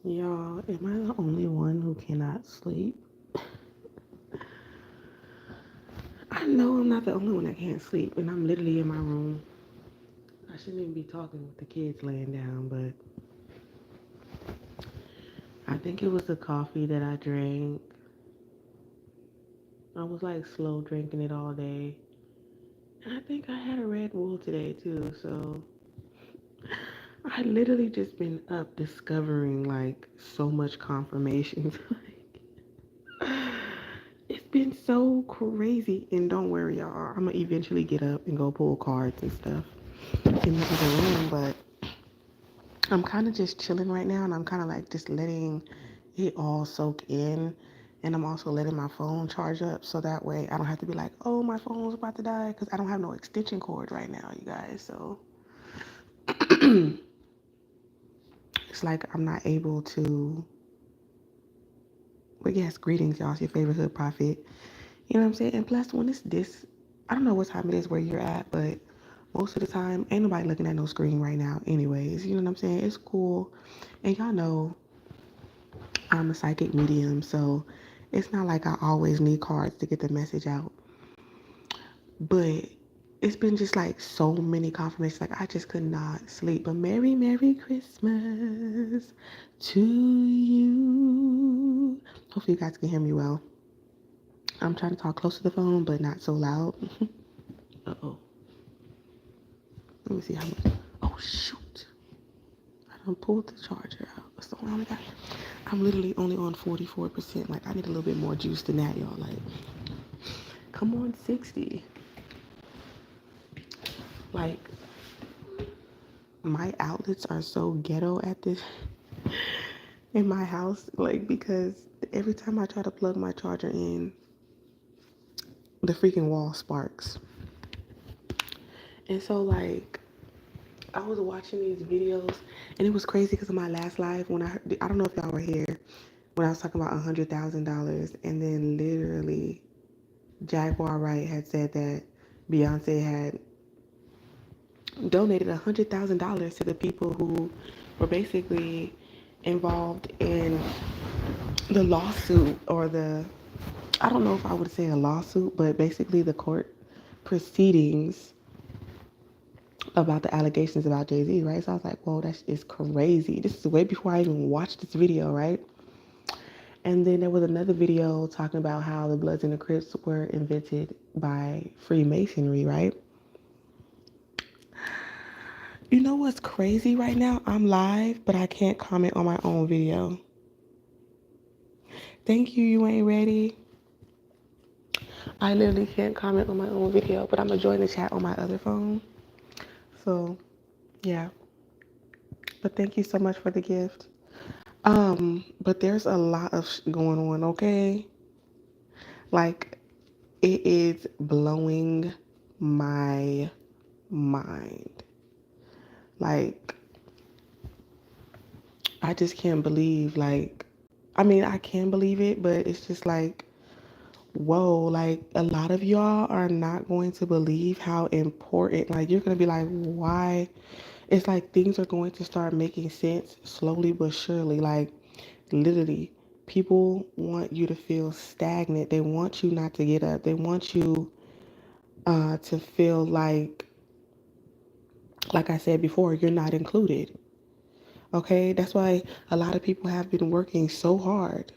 Y'all, am I the only one who cannot sleep? I know I'm not the only one that can't sleep, and I'm literally in my room. I shouldn't even be talking with the kids laying down, but I think it was the coffee that I drank. I was like slow drinking it all day. And I think I had a Red Bull today too, so I literally just been up discovering like so much confirmation. It's been so crazy. And don't worry, y'all. I'm gonna eventually get up and go pull cards and stuff in the other room, but I'm kind of just chilling right now, and I'm kind of like just letting it all soak in. And I'm also letting my phone charge up so that way I don't have to be like, oh, my phone's about to die because I don't have no extension cord right now, you guys. So it's like I'm not able to. But yes, greetings, y'all. It's your favorite hood prophet. You know what I'm saying? And plus, when it's this, I don't know what time it is where you're at, but most of the time, ain't nobody looking at no screen right now, anyways. You know what I'm saying? It's cool. And y'all know I'm a psychic medium, so it's not like I always need cards to get the message out. But it's been just like so many confirmations. Like I just could not sleep. But Merry Christmas to you. Hopefully you guys can hear me well. I'm trying to talk close to the phone, but not so loud. Uh-oh. Let me see how much. Oh, shoot. I done pulled the charger out. That's the only got. I'm literally only on 44%. Like, I need a little bit more juice than that, y'all. Like, come on, 60. Like, my outlets are so ghetto at this in my house. Like, because every time I try to plug my charger in, the freaking wall sparks. And so, like, I was watching these videos, and it was crazy because of my last live when I don't know if y'all were here when I was talking about $100,000, and then literally Jaguar Wright had said that Beyonce had donated $100,000 to the people who were basically involved in the lawsuit or the I don't know if I would say a lawsuit, but basically the court proceedings about the allegations about Jay-Z, right? So I was like, whoa, that is crazy. This is way before I even watched this video, right? And then there was another video talking about how the Bloods and the Crips were invented by Freemasonry, right? You know what's crazy right now? I'm live, but I can't comment on my own video. Thank you, you ain't ready. I literally can't comment on my own video, but I'm gonna join the chat on my other phone. So, yeah. But thank you so much for the gift. But there's a lot of going on, okay? Like, it is blowing my mind. Like, I just can't believe, like, I mean, I can believe it, but it's just like, whoa, like, a lot of y'all are not going to believe how important, like, you're going to be like, why? It's like things are going to start making sense slowly but surely. Like, literally, people want you to feel stagnant. They want you not to get up. They want you to feel like I said before, you're not included. Okay, that's why a lot of people have been working so hard.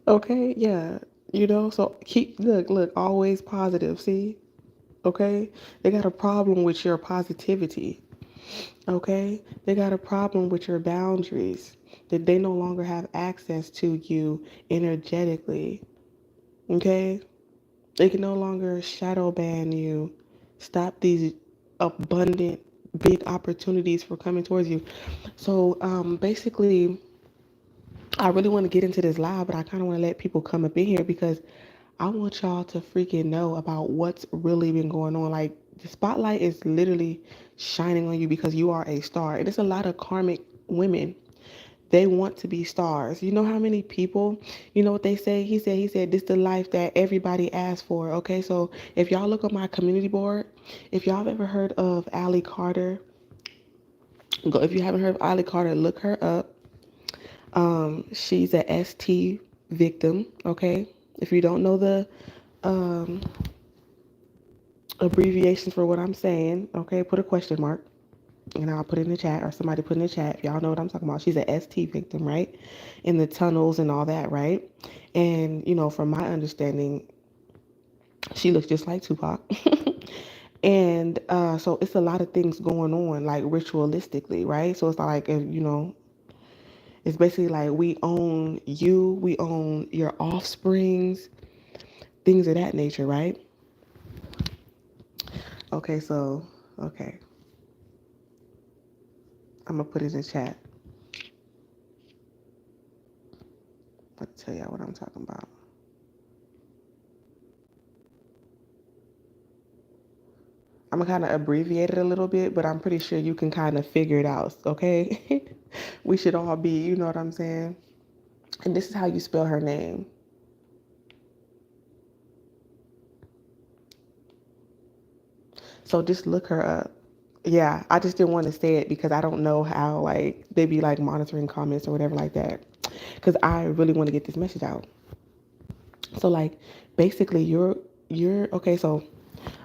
Okay, yeah, so look, always positive. See, okay, they got a problem with your positivity. Okay, they got a problem with your boundaries that they no longer have access to you energetically. Okay, they can no longer shadow ban you, stop these abundant big opportunities for coming towards you. So basically, I really want to get into this live, but I kind of want to let people come up in here because I want y'all to freaking know about what's really been going on. Like, the spotlight is literally shining on you because you are a star. And it's a lot of karmic women. They want to be stars. You know how many people, you know what they say? He said, this is the life that everybody asks for. Okay, so if y'all look on my community board, if y'all have ever heard of Allie Carter, Go, if you haven't heard of Ollie Carter, look her up. She's a ST victim, okay? If you don't know the um, abbreviations for what I'm saying, okay, put a question mark and I'll put it in the chat, or somebody put in the chat if y'all know what I'm talking about. She's a ST victim, right? In the tunnels and all that, right? And, you know, from my understanding, she looks just like Tupac. And so it's a lot of things going on, like ritualistically, right? So it's not like, you know, it's basically like we own you, we own your offsprings, things of that nature, right? Okay, so, okay. I'm going to put it in the chat. I'll tell y'all what I'm talking about. I'm going to kind of abbreviate it a little bit, but I'm pretty sure you can kind of figure it out, okay? We should all be, you know what I'm saying? And this is how you spell her name. So just look her up. Yeah, I just didn't want to say it because I don't know how, like, they be like monitoring comments or whatever like that. Because I really want to get this message out. So like, basically, you're okay. So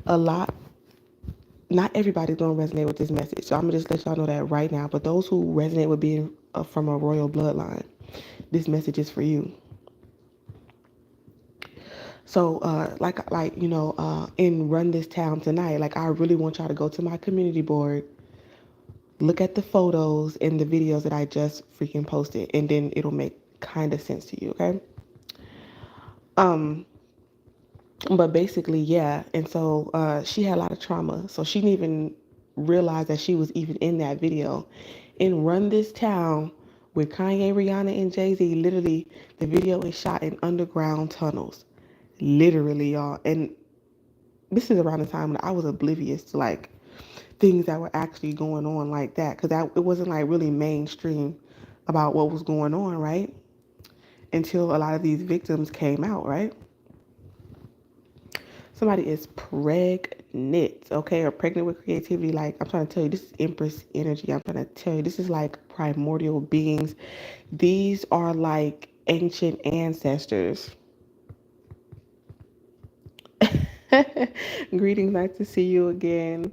a lot, not everybody's gonna resonate with this message. So I'm gonna just let y'all know that right now. But those who resonate with being from a royal bloodline, this message is for you. So, like you know, in Run This Town Tonight, like I really want y'all to go to my community board, look at the photos and the videos that I just freaking posted, and then it'll make kind of sense to you, okay? Um, but basically, yeah. And so she had a lot of trauma, so she didn't even realize that she was even in that video. In Run This Town with Kanye, Rihanna, and Jay-Z, literally, the video is shot in underground tunnels. Literally, y'all. And this is around the time when I was oblivious to like things that were actually going on like that, because that it wasn't like really mainstream about what was going on, right? Until a lot of these victims came out, right? Somebody is pregnant, okay, or pregnant with creativity. Like I'm trying to tell you, this is Empress energy. I'm trying to tell you, this is like primordial beings. These are like ancient ancestors. Greetings, nice to see you again.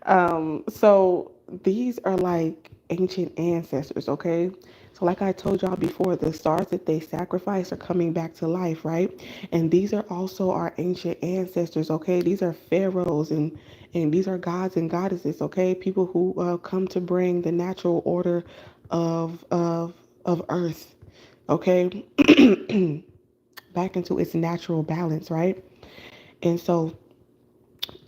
So these are like ancient ancestors, okay? So like I told y'all before, the stars that they sacrifice are coming back to life, right? And these are also our ancient ancestors, okay? These are pharaohs and these are gods and goddesses, okay? People who come to bring the natural order of Earth, okay? Back into its natural balance, right? And so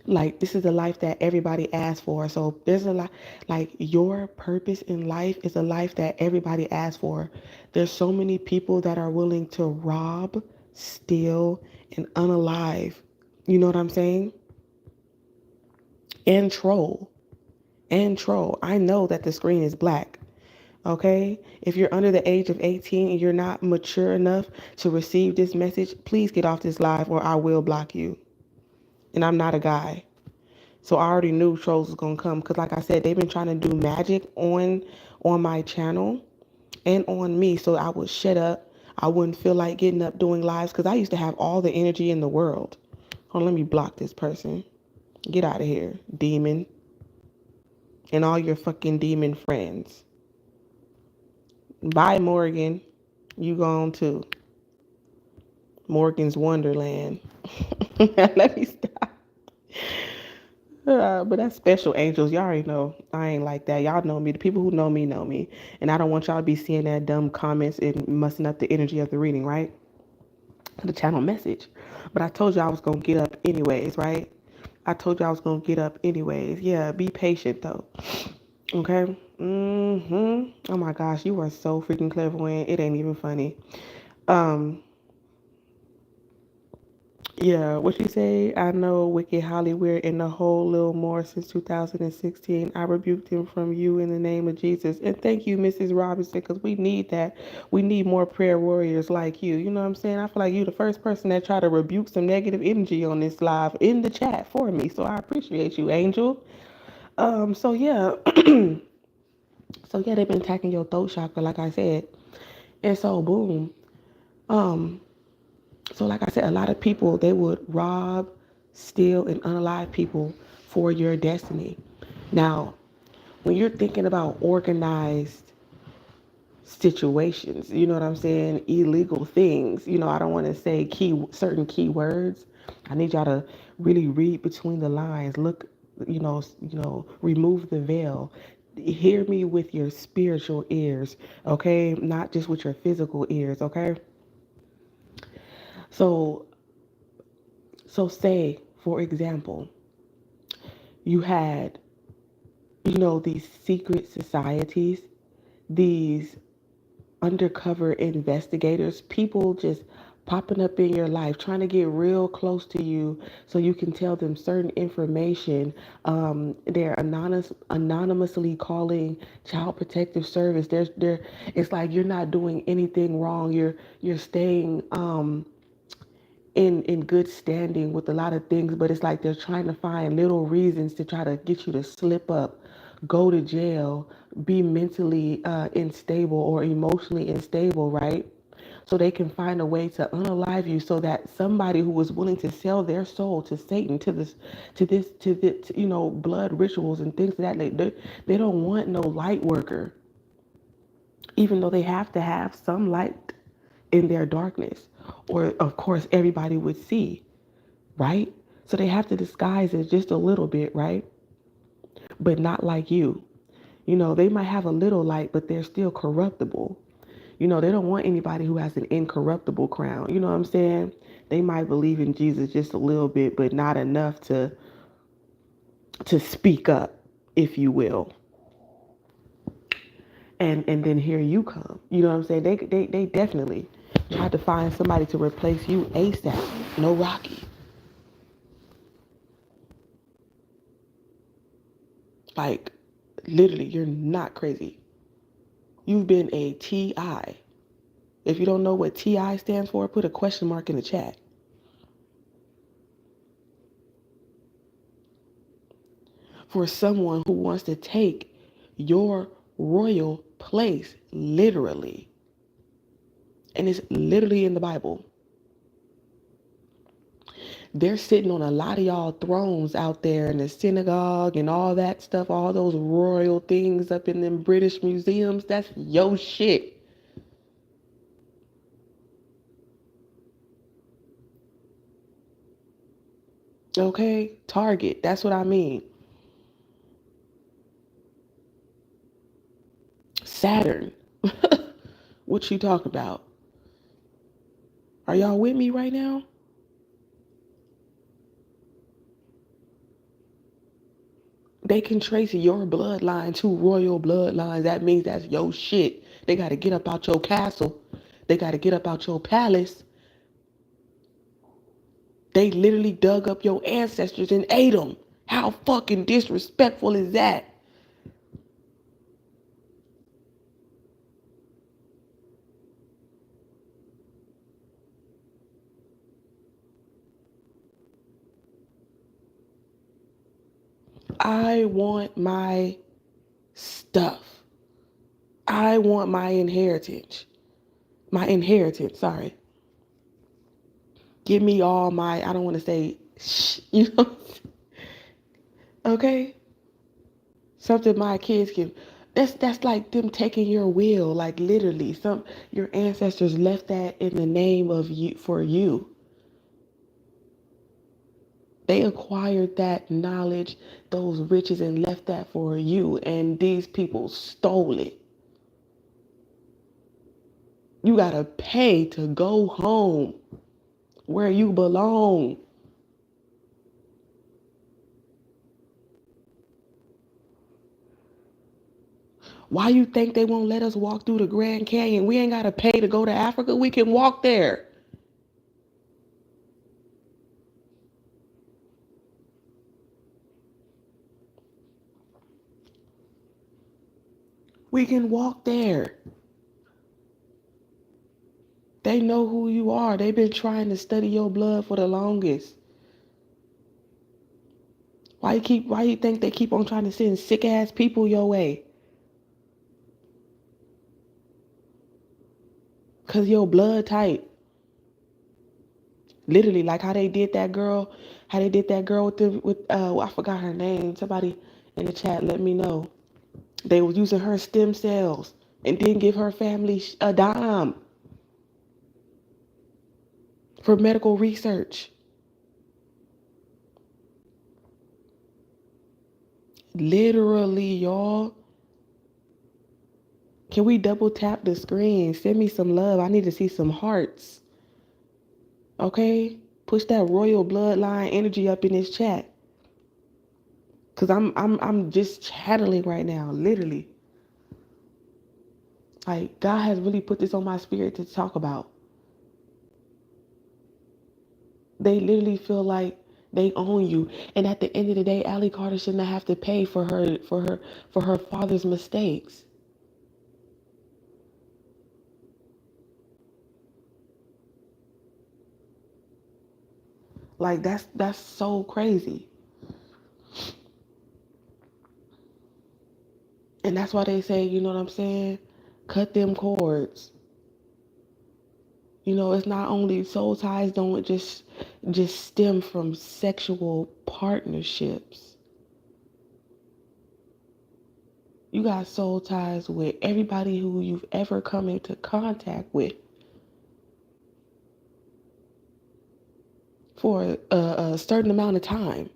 like this is the life that everybody asks for. So there's a lot, like your purpose in life is a life that everybody asks for. There's so many people that are willing to rob, steal, and unalive, you know what I'm saying, and troll. I know that the screen is black, okay? If you're under the age of 18 and you're not mature enough to receive this message, please get off this live or I will block you. And I'm not a guy. So I already knew trolls was gonna come because, like I said, they've been trying to do magic on my channel and on me, so I would shut up. I wouldn't feel like getting up doing lives because I used to have all the energy in the world. Hold on, let me block this person. Get out of here, demon, and all your fucking demon friends. Bye, Morgan. You gone too. Morgan's Wonderland. Let me stop. But that's special angels. Y'all already know I ain't like that. Y'all know me. The people who know me. And I don't want y'all to be seeing that dumb comments and messing up the energy of the reading, right? The channel message. But I told you I was going to get up anyways, right? I told you I was going to get up anyways. Yeah, be patient though. Okay? Oh my gosh, you are so freaking clairvoyant. It ain't even funny. Um, Yeah, what you say? I know Wicked Hollywood and the whole little more since 2016. I rebuked him from you in the name of Jesus. And thank you, Mrs. Robinson, because we need that. We need more prayer warriors like you. You know what I'm saying? I feel like you the first person that tried to rebuke some negative energy on this live in the chat for me. So I appreciate you, Angel. So yeah. So yeah, they've been attacking your throat chakra, like I said. And so boom. Um, so like I said, a lot of people, they would rob, steal, and unalive people for your destiny. Now, when you're thinking about organized situations, you know what I'm saying? Illegal things. I don't want to say certain key words. I need y'all to really read between the lines. Look, remove the veil. Hear me with your spiritual ears, okay? Not just with your physical ears, okay? So, so say, for example, you had, these secret societies, these undercover investigators, people just popping up in your life, trying to get real close to you so you can tell them certain information. They're anonymously calling child protective service. It's like you're not doing anything wrong. You're staying in good standing with a lot of things, but it's like they're trying to find little reasons to try to get you to slip up, go to jail, be mentally unstable or emotionally unstable, right? So they can find a way to unalive you so that somebody who was willing to sell their soul to Satan, to blood rituals and things like that, they don't want no light worker, even though they have to have some light in their darkness, or of course everybody would see, right? So they have to disguise it just a little bit, right? But not like you. They might have a little light, but they're still corruptible. They don't want anybody who has an incorruptible crown. You know what I'm saying? They might believe in Jesus just a little bit, but not enough to speak up, if you will. And then here you come. You know what I'm saying? They definitely tried to find somebody to replace you ASAP. No Rocky. Like, literally, you're not crazy. You've been a TI. If you don't know what TI stands for, put a question mark in the chat. For someone who wants to take your royal place, literally. And it's literally in the Bible. They're sitting on a lot of y'all thrones out there in the synagogue and all that stuff, all those royal things up in them British museums. That's your shit. Okay? Target. That's what I mean. Saturn. What you talking about? Are y'all with me right now? They can trace your bloodline to royal bloodlines. That means that's your shit. They got to get up out your castle. They got to get up out your palace. They literally dug up your ancestors and ate them. How fucking disrespectful is that? I want my stuff. I want my inheritance. My inheritance, sorry. Give me all my, I don't want to say, you know, okay? Something my kids can, that's like them taking your will, like literally. Your ancestors left that in the name of you, for you. They acquired that knowledge, those riches, and left that for you, and these people stole it. You gotta pay to go home where you belong. Why you think they won't let us walk through the Grand Canyon? We ain't gotta pay to go to Africa. We can walk there. We can walk there. They know who you are. They've been trying to study your blood for the longest. Why you think they keep on trying to send sick ass people your way? Cause your blood type. Literally, like how they did that girl, with I forgot her name. Somebody in the chat let me know. They were using her stem cells and didn't give her family a dime for medical research. Literally, y'all. Can we double tap the screen? Send me some love. I need to see some hearts. Okay? Push that royal bloodline energy up in this chat. Cause I'm just channeling right now, literally. Like God has really put this on my spirit to talk about. They literally feel like they own you. And at the end of the day, Allie Carter shouldn't have to pay for her father's mistakes. Like that's so crazy. And that's why they say, you know what I'm saying? Cut them cords. You know, it's not only soul ties don't just stem from sexual partnerships. You got soul ties with everybody who you've ever come into contact with for a certain amount of time.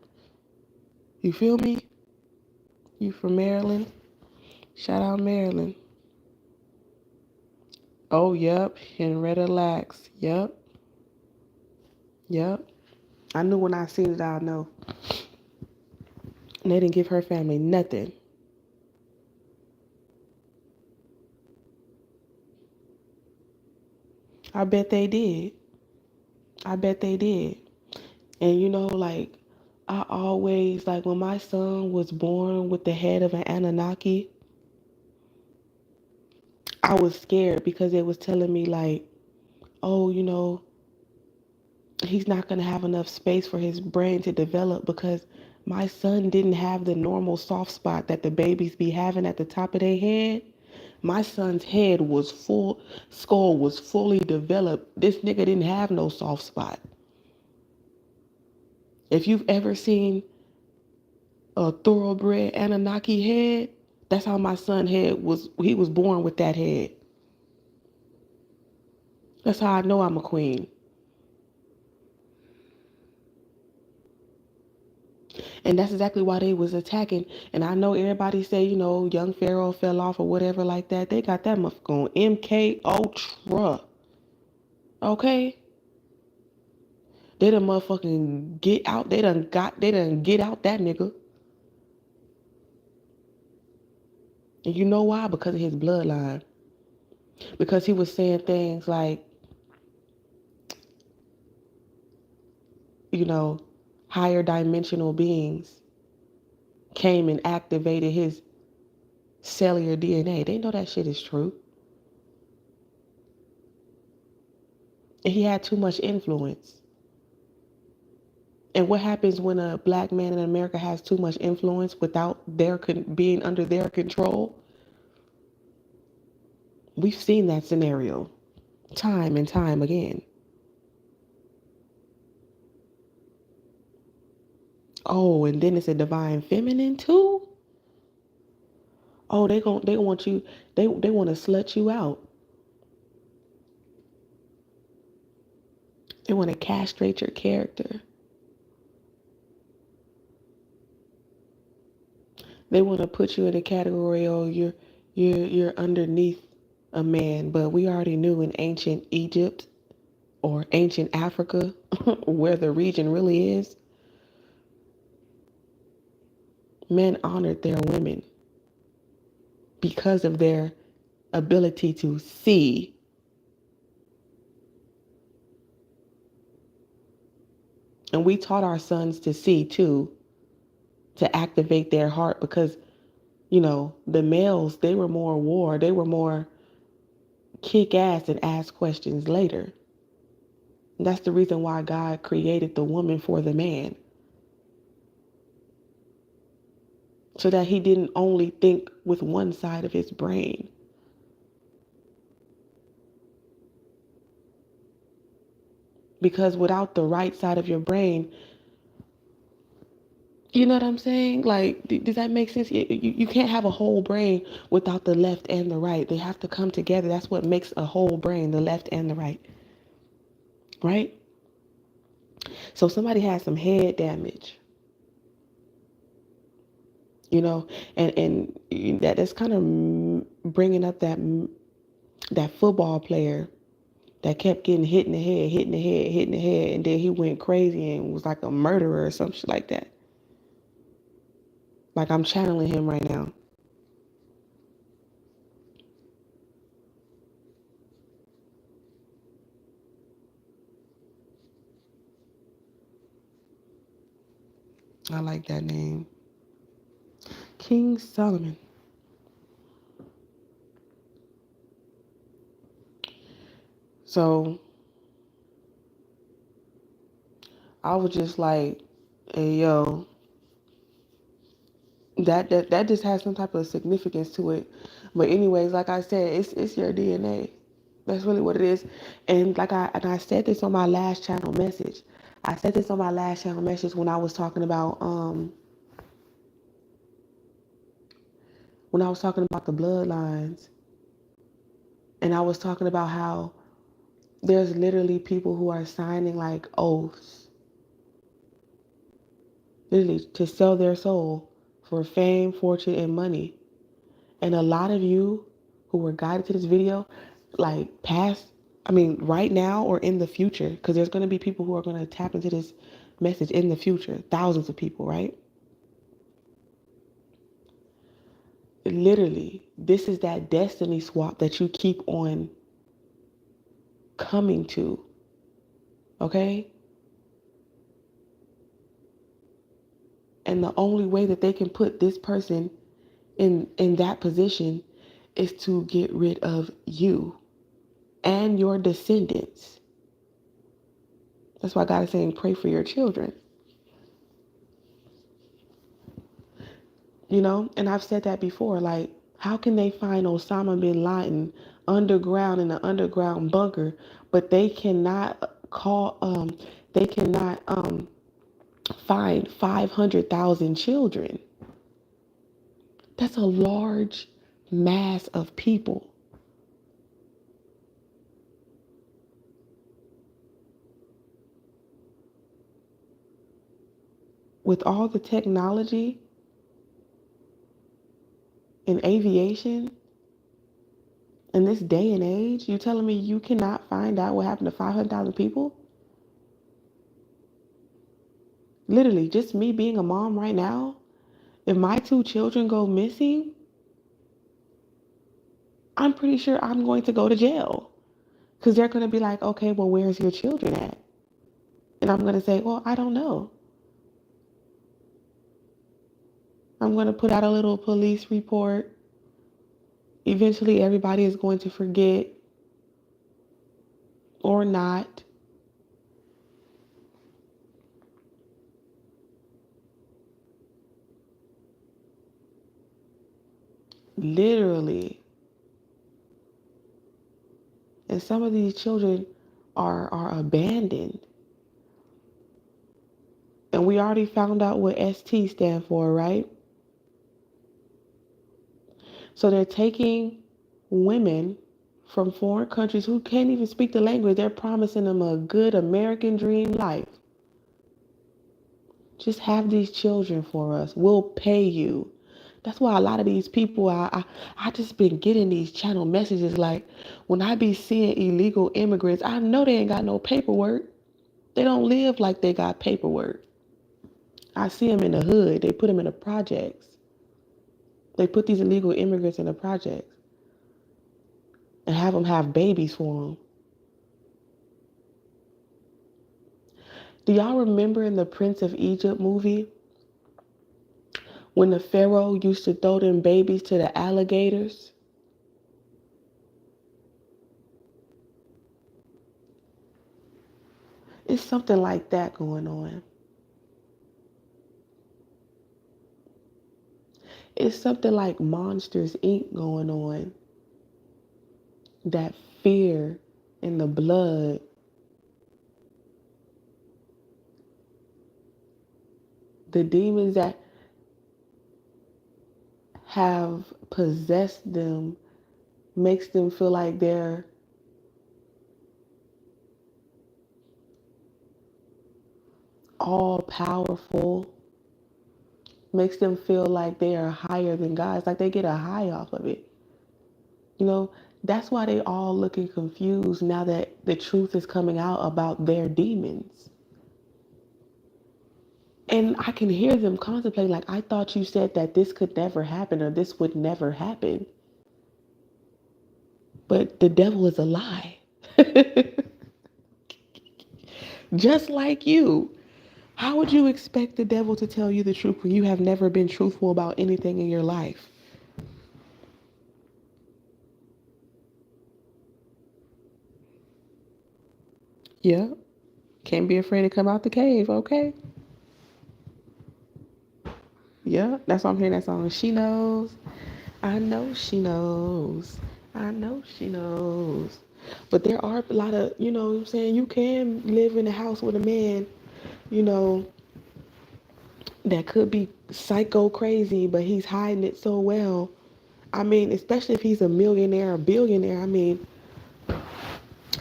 You feel me? You from Maryland? Shout out Maryland. Oh, yep. Henrietta Lacks. Yep. Yep. I knew when I seen it, I know. And they didn't give her family nothing. I bet they did. I bet they did. And you know, like, I always, like, when my son was born with the head of an Anunnaki, I was scared because it was telling me, like, oh, you know, he's not going to have enough space for his brain to develop because my son didn't have the normal soft spot that the babies be having at the top of their head. My son's head was full, skull was fully developed. This nigga didn't have no soft spot. If you've ever seen a thoroughbred Anunnaki head, that's how my son head was. He was born with that head. That's how I know I'm a queen. And that's exactly why they was attacking. And I know everybody say, you know, young Pharaoh fell off or whatever like that. They got that motherfucker on MK Ultra. Okay? They done motherfucking get out. They done get out that nigga. And you know why? Because of his bloodline. Because he was saying things like, you know, higher dimensional beings came and activated his cellular DNA. They know that shit is true. And he had too much influence. And what happens when a black man in America has too much influence without their being under their control? We've seen that scenario time and time again. Oh, and then it's a divine feminine too? Oh, they want you, they want to slut you out. They want to castrate your character. They want to put you in a category, oh, you're underneath a man. But we already knew in ancient Egypt or ancient Africa, where the region really is, men honored their women because of their ability to see. And we taught our sons to see too, to activate their heart because, you know, the males, they were more war, they were more kick ass and ask questions later. And that's the reason why God created the woman for the man. So that he didn't only think with one side of his brain. Because without the right side of your brain, you know what I'm saying? Like, does that make sense? You can't have a whole brain without the left and the right. They have to come together. That's what makes a whole brain, the left and the right. Right? So somebody has some head damage, you know, and that's kind of bringing up that football player that kept getting hit in the head, hit in the head, hit in the head, and then he went crazy and was like a murderer or some shit like that. Like, I'm channeling him right now. I like that name. King Solomon. So I was just like, hey, yo, that just has some type of significance to it. But anyways, like I said, it's your DNA. That's really what it is. And I said this on my last channel message. I said this on my last channel message when I was talking about the bloodlines, and I was talking about how there's literally people who are signing like oaths, literally to sell their soul for fame, fortune, and money. And a lot of you who were guided to this video, like right now or in the future, because there's going to be people who are going to tap into this message in the future, thousands of people, right? Literally, this is that destiny swap that you keep on coming to, okay? And the only way that they can put this person in that position is to get rid of you and your descendants. That's why God is saying, pray for your children. You know, and I've said that before, like, how can they find Osama bin Laden underground in an underground bunker, but they cannot find 500,000 children? That's a large mass of people. With all the technology in aviation in this day and age, you telling me you cannot find out what happened to 500,000 people? Literally, just me being a mom right now, if my 2 children go missing, I'm pretty sure I'm going to go to jail. Because they're going to be like, okay, well, where's your children at? And I'm going to say, well, I don't know. I'm going to put out a little police report. Eventually, everybody is going to forget or not. Literally. And some of these children are abandoned. And we already found out what ST stand for, right? So they're taking women from foreign countries who can't even speak the language. They're promising them a good American dream life. Just have these children for us. We'll pay you. That's why a lot of these people, I just been getting these channel messages like, when I be seeing illegal immigrants, I know they ain't got no paperwork. They don't live like they got paperwork. I see them in the hood. They put them in the projects. They put these illegal immigrants in the projects and have them have babies for them. Do y'all remember in the Prince of Egypt movie when the Pharaoh used to throw them babies to the alligators? It's something like that going on. It's something like Monsters Inc. going on. That fear in the blood the demons that have possessed them makes them feel like they're all powerful, makes them feel like they are higher than God. It's like they get a high off of it. You know, that's why they all looking confused now that the truth is coming out about their demons. And I can hear them contemplate, like, I thought you said that this could never happen or this would never happen. But the devil is a lie. Just like you. How would you expect the devil to tell you the truth when you have never been truthful about anything in your life? Yeah. Can't be afraid to come out the cave, okay? Yeah, that's why I'm hearing that song. She knows. I know she knows. I know she knows. But there are a lot of, you know what I'm saying, you can live in a house with a man, you know, that could be psycho crazy, but he's hiding it so well. I mean, especially if he's a millionaire or billionaire, I mean,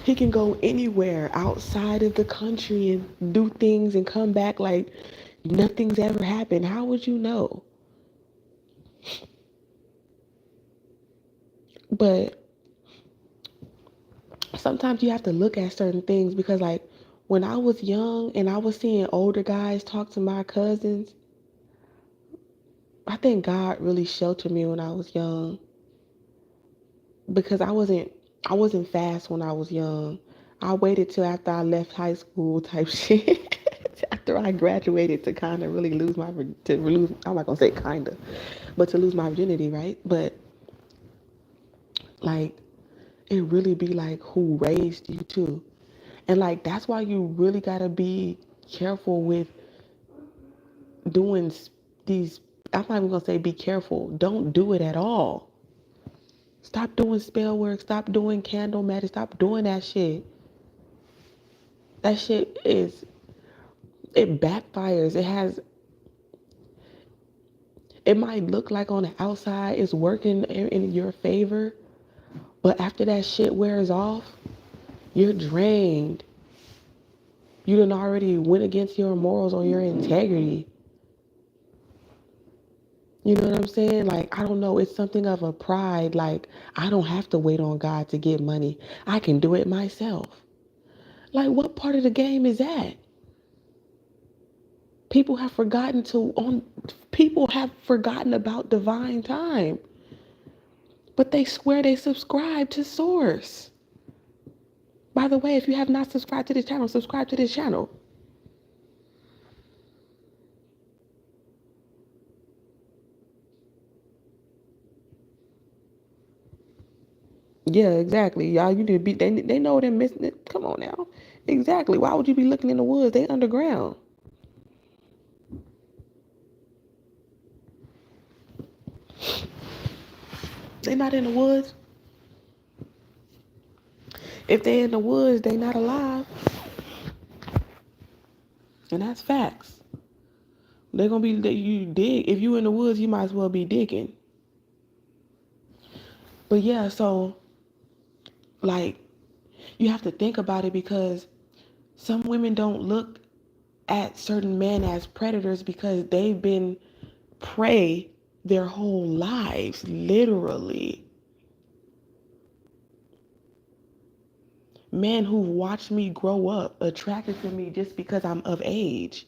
he can go anywhere outside of the country and do things and come back like nothing's ever happened. How would you know? But sometimes you have to look at certain things because, like, when I was young and I was seeing older guys talk to my cousins, I think God really sheltered me when I was young because I wasn't fast when I was young. I waited till after I left high school type shit. After I graduated to kind of really lose my to lose. I'm not gonna say kinda, but to lose my virginity, right? But like it really be like who raised you too, and like that's why you really gotta be careful with doing these. I'm not even gonna say be careful. Don't do it at all. Stop doing spell work. Stop doing candle magic. Stop doing that shit. That shit it backfires. It might look like on the outside it's working in your favor, but after that shit wears off, you're drained. You done already went against your morals or your integrity. You know what I'm saying? Like, I don't know, it's something of a pride. Like, I don't have to wait on God to get money. I can do it myself. Like, what part of the game is that? People have forgotten people have forgotten about divine time. But they swear they subscribe to Source. By the way, if you have not subscribed to this channel, subscribe to this channel. Yeah, exactly. Y'all, you need to be, they know they're missing it. Come on now. Exactly. Why would you be looking in the woods? They underground. They not in the woods. If they in the woods, they not alive. And that's facts. They're gonna be you dig. If you in the woods, you might as well be digging. But yeah, so like you have to think about it because some women don't look at certain men as predators because they've been prey their whole lives, literally. Men who watched me grow up attracted to me just because I'm of age.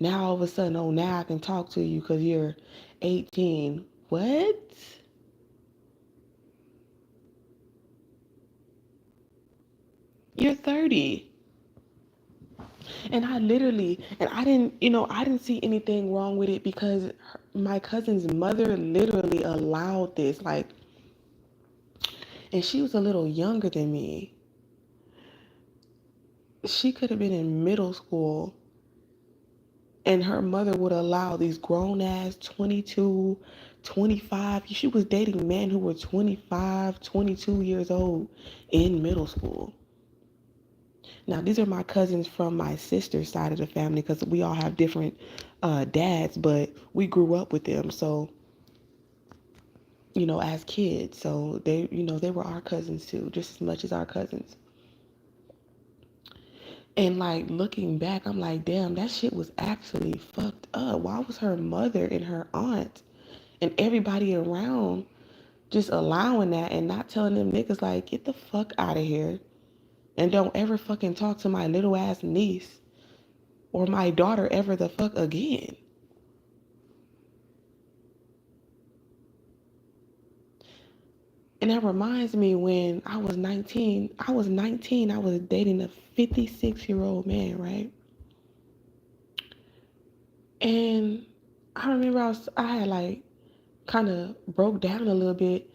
Now all of a sudden, oh, now I can talk to you because you're 18. What? You're 30. And I didn't see anything wrong with it because my cousin's mother literally allowed this. Like, and she was a little younger than me. She could have been in middle school and her mother would allow these grown ass 22, 25. She was dating men who were 25, 22 years old in middle school. Now, these are my cousins from my sister's side of the family because we all have different dads, but we grew up with them. So, as kids. So they were our cousins too, just as much as our cousins. And like looking back, I'm like, damn, that shit was actually fucked up. Why was her mother and her aunt and everybody around just allowing that and not telling them niggas like, get the fuck out of here and don't ever fucking talk to my little ass niece or my daughter ever the fuck again? And that reminds me when I was 19, I was dating a 56-year-old man, right? And I remember I had like kind of broke down a little bit,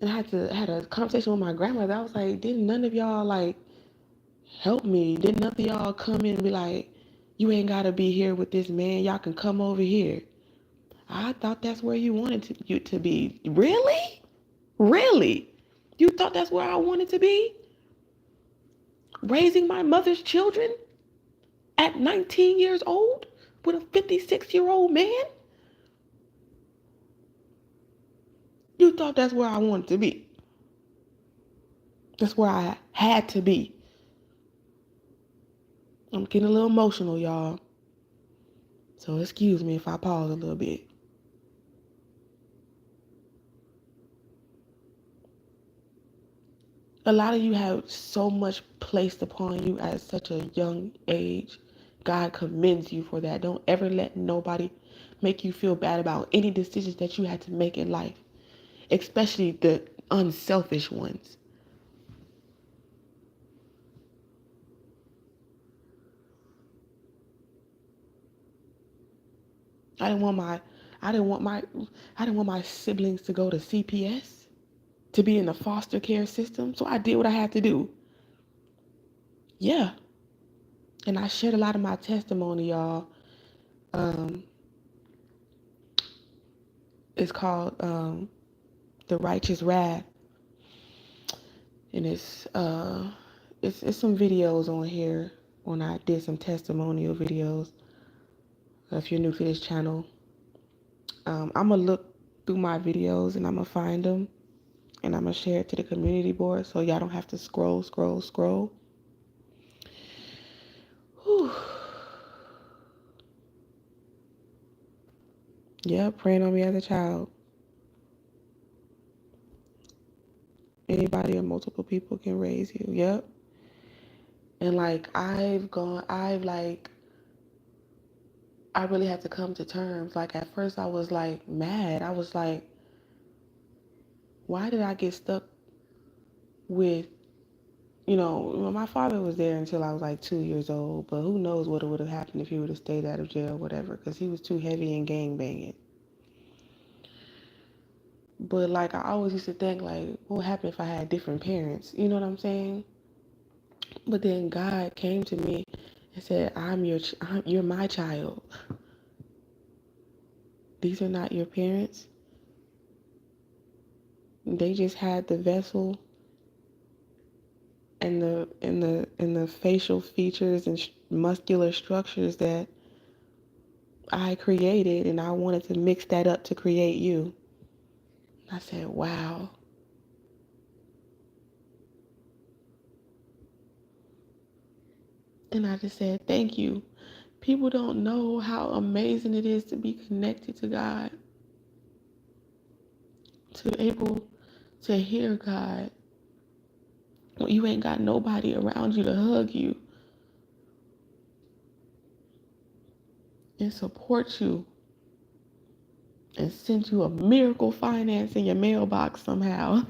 and I had a conversation with my grandmother. I was like, didn't none of y'all like help me? Didn't none of y'all come in and be like, you ain't gotta be here with this man. Y'all can come over here. I thought that's where you wanted you to be. Really? Really? You thought that's where I wanted to be? Raising my mother's children at 19 years old with a 56-year-old man? You thought that's where I wanted to be. That's where I had to be. I'm getting a little emotional, y'all. So excuse me if I pause a little bit. A lot of you have so much placed upon you at such a young age. God commends you for that. Don't ever let nobody make you feel bad about any decisions that you had to make in life, especially the unselfish ones. I didn't want my I didn't want my I didn't want my siblings to go to CPS, to be in the foster care system. So I did what I had to do. Yeah. And I shared a lot of my testimony, y'all. Um, it's called The Righteous Wrath. And it's some videos on here when I did some testimonial videos. If you're new to this channel, I'm gonna look through my videos and I'm gonna find them and I'm gonna share it to the community board so y'all don't have to scroll. Whew. Yeah, praying on me as a child. Anybody or multiple people can raise you. Yep. And like I really had to come to terms. Like at first I was like mad. I was like, why did I get stuck with, my father was there until I was like 2 years old, but who knows what would have happened if he would have stayed out of jail or whatever, because he was too heavy in gang banging. But like I always used to think like, what would happen if I had different parents? You know what I'm saying? But then God came to me and said, you're my child. These are not your parents. They just had the vessel and the facial features and muscular structures that I created, and I wanted to mix that up to create you. I said, wow. And I just said, thank you. People don't know how amazing it is to be connected to God, to be able to hear God when you ain't got nobody around you to hug you and support you and send you a miracle finance in your mailbox somehow.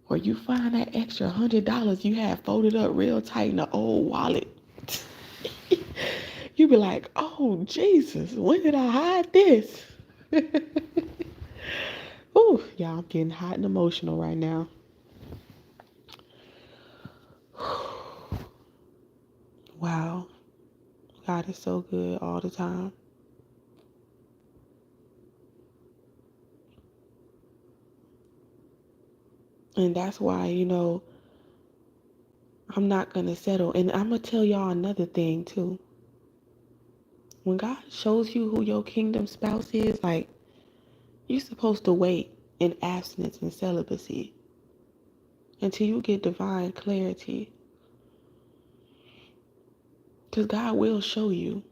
Or you find that extra $100 you had folded up real tight in an old wallet. You be like, oh Jesus, when did I hide this? Ooh, y'all, I'm getting hot and emotional right now. Wow, God is so good all the time. And that's why, I'm not going to settle. And I'm going to tell y'all another thing too. When God shows you who your kingdom spouse is, like, you're supposed to wait in abstinence and celibacy until you get divine clarity. Because God will show you.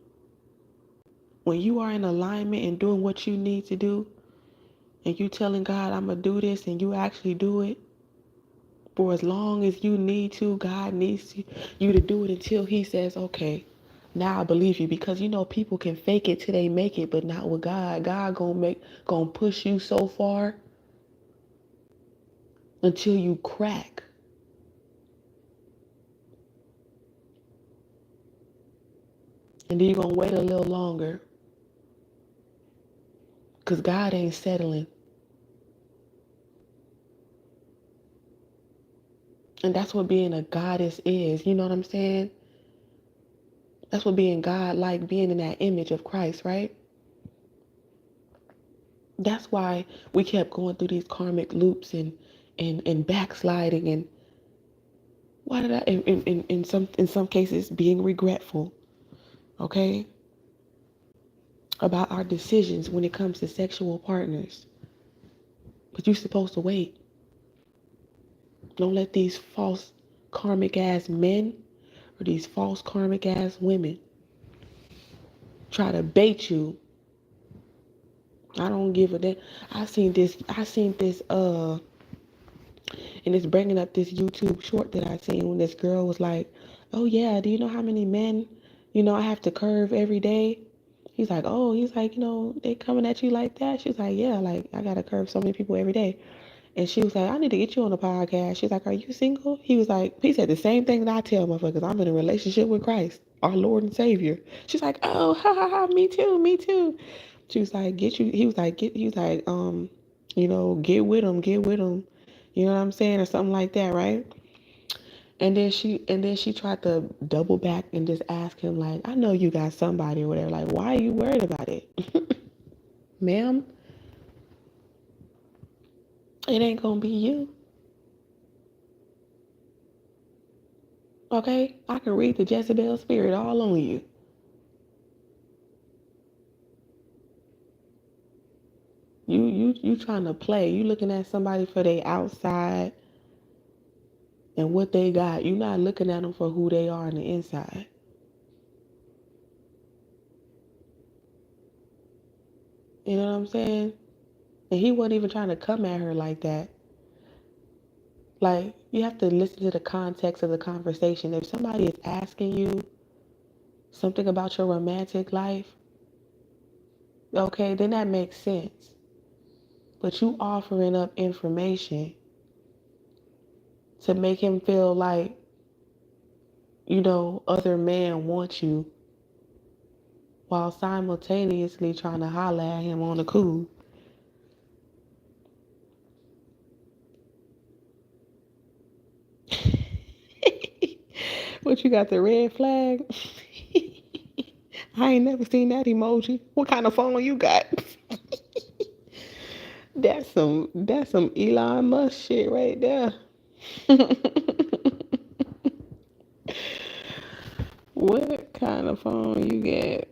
When you are in alignment and doing what you need to do, and you telling God, I'm going to do this, and you actually do it, for as long as you need to, God needs you to do it until he says, okay, now I believe you. Because you know people can fake it till they make it, but not with God. God gonna push you so far until you crack. And then you're gonna wait a little longer. Because God ain't settling. And that's what being a goddess is. You know what I'm saying? That's what being God, like being in that image of Christ, right? That's why we kept going through these karmic loops and backsliding, and why did I in some cases being regretful, okay? About our decisions when it comes to sexual partners. But you're supposed to wait. Don't let these false karmic ass men or these false karmic ass women try to bait you. I don't give a damn. I seen this and it's bringing up this YouTube short that I seen when this girl was like, oh yeah, do you know how many men, I have to curve every day? He's like, they coming at you like that? She's like, yeah, like I gotta curve so many people every day. And she was like, I need to get you on the podcast. She's like, are you single? He said the same thing that I tell motherfuckers. I'm in a relationship with Christ, our Lord and Savior. She's like, oh, ha ha ha, me too, me too. She was like, get you. He was like, get with him. You know what I'm saying, or something like that, right? And then she tried to double back and just ask him like, I know you got somebody or whatever. Like, why are you worried about it, ma'am? It ain't gonna be you. Okay, I can read the Jezebel spirit all on you. You trying to play. You looking at somebody for their outside and what they got. You not looking at them for who they are on the inside. You know what I'm saying? And he wasn't even trying to come at her like that. Like, you have to listen to the context of the conversation. If somebody is asking you something about your romantic life, okay, then that makes sense. But you offering up information to make him feel like, other men want you while simultaneously trying to holler at him on the cool. What, you got the red flag? I ain't never seen that emoji. What kind of phone you got? That's some Elon Musk shit right there. What kind of phone you get?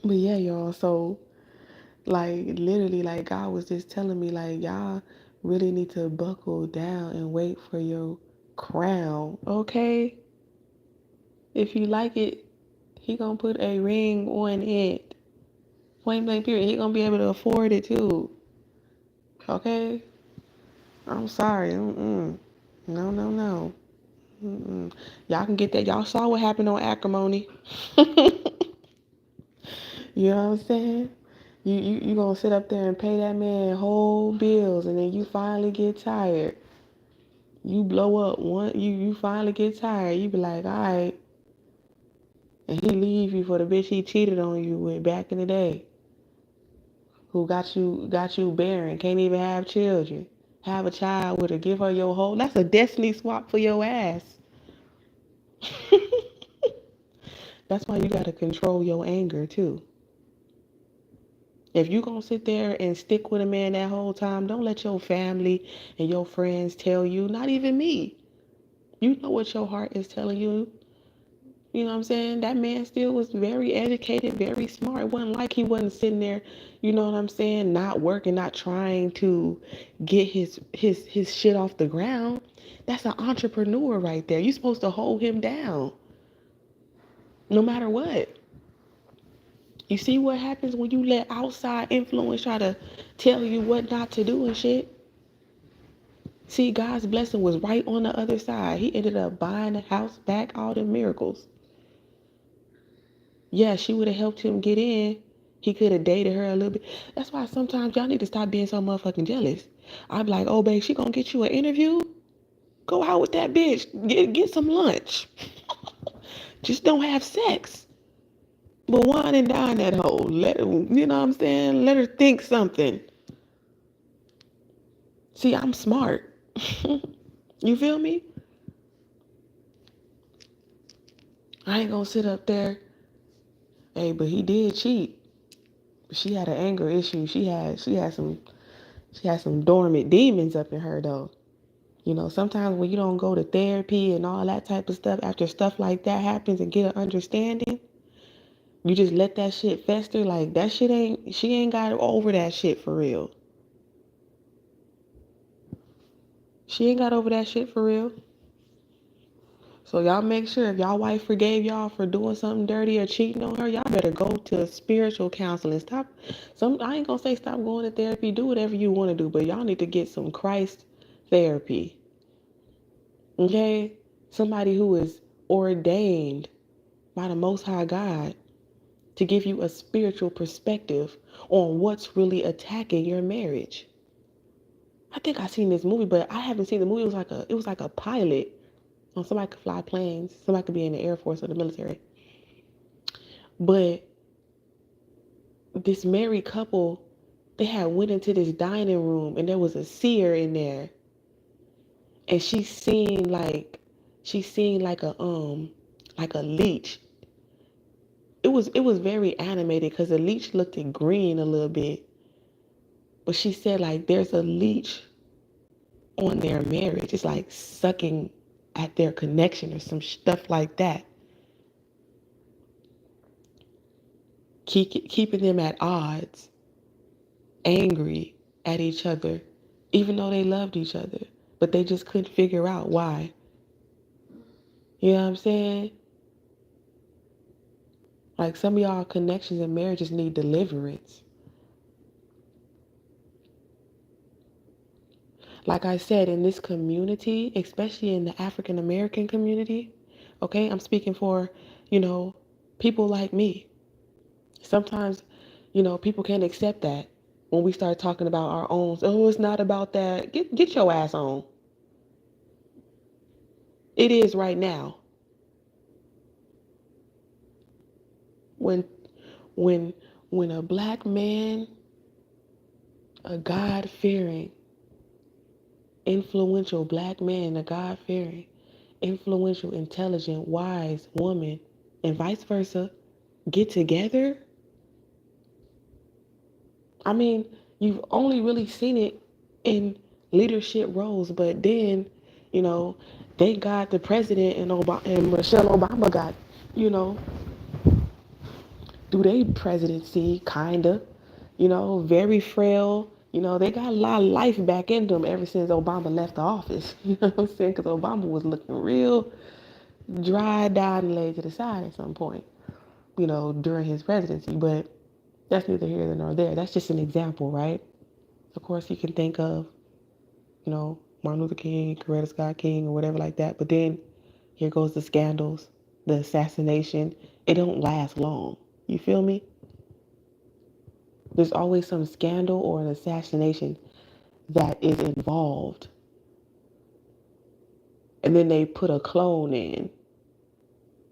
But yeah, y'all, so like literally, like God was just telling me, like, y'all really need to buckle down and wait for your crown, okay? If you like it, he gonna put a ring on it. Point blank period. He gonna be able to afford it too. Okay? I'm sorry. Mm-mm. No, no, no. Mm-mm. Y'all can get that. Y'all saw what happened on acrimony. You know what I'm saying? You gonna sit up there and pay that man whole bills, and then you finally get tired. You blow up one. You finally get tired. You be like, all right, and he leave you for the bitch he cheated on you with back in the day, who got you barren, can't even have children. Have a child with her, give her your whole. That's a destiny swap for your ass. That's why you gotta control your anger too. If you gonna sit there and stick with a man that whole time, don't let your family and your friends tell you, not even me. You know what your heart is telling you. You know what I'm saying? That man still was very educated, very smart. It wasn't like he wasn't sitting there, you know what I'm saying, not working, not trying to get his shit off the ground. That's an entrepreneur right there. You're supposed to hold him down no matter what. You see what happens when you let outside influence try to tell you what not to do and shit? See, God's blessing was right on the other side. He ended up buying the house back, all the miracles. Yeah, she would have helped him get in. He could have dated her a little bit. That's why sometimes y'all need to stop being so motherfucking jealous. I'd be like, oh, babe, she gonna get you an interview? Go out with that bitch. Get some lunch. Just don't have sex. But wine and dine that hoe. Let her, you know what I'm saying? Let her think something. See, I'm smart. You feel me? I ain't gonna sit up there. Hey, but he did cheat. She had an anger issue. She had some dormant demons up in her though. You know, sometimes when you don't go to therapy and all that type of stuff, after stuff like that happens and get an understanding, you just let that shit fester. Like that shit she ain't got over that shit for real. She ain't got over that shit for real. So y'all make sure if y'all wife forgave y'all for doing something dirty or cheating on her, y'all better go to spiritual counseling. I ain't gonna say stop going to therapy. Do whatever you want to do, but y'all need to get some Christ therapy. Okay? Somebody who is ordained by the Most High God to give you a spiritual perspective on what's really attacking your marriage. I think I seen this movie, but I haven't seen the movie. It was like a pilot. Somebody could fly planes. Somebody could be in the Air Force or the military. But this married couple, they had went into this dining room and there was a seer in there, and she seen like a leech. It was very animated because the leech looked green a little bit, but she said like there's a leech on their marriage. It's like sucking at their connection or some stuff like that. Keeping them at odds, angry at each other, even though they loved each other, but they just couldn't figure out why. You know what I'm saying? Like some of y'all connections and marriages need deliverance. Like I said, in this community, especially in the African American community, okay, I'm speaking for, people like me. Sometimes, people can't accept that when we start talking about our own. Oh, it's not about that. Get your ass on. It is right now. When when when a black man, a God-fearing, influential black man, a God-fearing, influential, intelligent, wise woman, and vice versa, get together. I mean, you've only really seen it in leadership roles, but then, you know, thank God the president and Michelle Obama got, you know, through their presidency, kinda, very frail. They got a lot of life back in them ever since Obama left the office. You know what I'm saying? Because Obama was looking real dry, died, and laid to the side at some point, during his presidency. But that's neither here nor there. That's just an example, right? Of course, you can think of, Martin Luther King, Coretta Scott King, or whatever like that. But then here goes the scandals, the assassination. It don't last long. You feel me? There's always some scandal or an assassination that is involved. And then they put a clone in.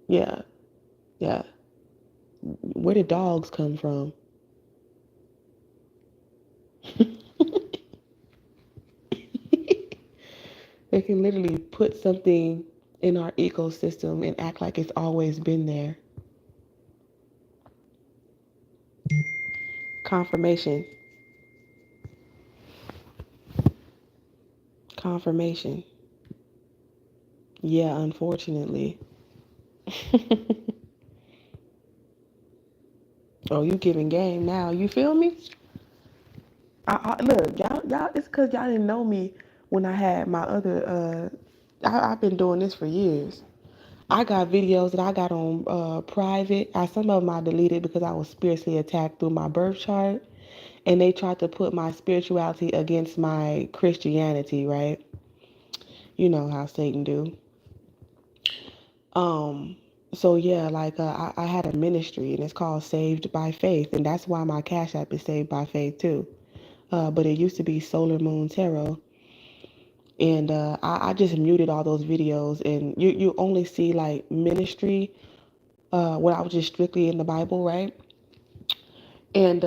Yeah, yeah. Where did dogs come from? They can literally put something in our ecosystem and act like it's always been there. Confirmation. Confirmation. Yeah, unfortunately. Oh, you giving game now. You feel me? Look, y'all. It's because y'all didn't know me when I had my other. I've been doing this for years. I got videos that I got on private. Some of them I deleted because I was spiritually attacked through my birth chart, and they tried to put my spirituality against my Christianity. Right? You know how Satan do. Um. So yeah, like I had a ministry, and it's called Saved by Faith, and that's why my Cash App is Saved by Faith too. But it used to be Solar Moon Tarot. And I just muted all those videos, and you only see like ministry when I was just strictly in the Bible, right? And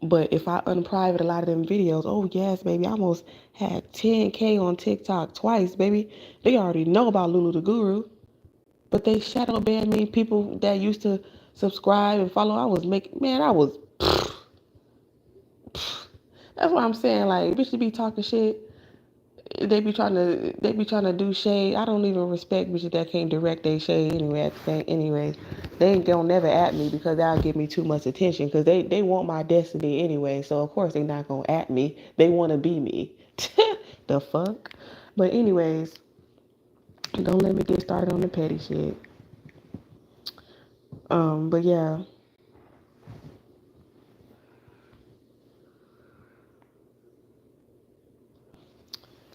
but if I unprivate a lot of them videos, oh yes, baby, I almost had 10K on TikTok twice, baby. They already know about Lulu the Guru, but they shadow banned me. People that used to subscribe and follow, I was making, man, I was. That's what I'm saying. Like, bitch, to be talking shit. They be trying to do shade. I don't even respect bitches that can't direct their shade anyway. At the same, anyways, they ain't gonna never at me because that'll give me too much attention. Because they want my destiny anyway. So of course they not gonna at me. They want to be me. The fuck. But anyways, don't let me get started on the petty shit. But yeah,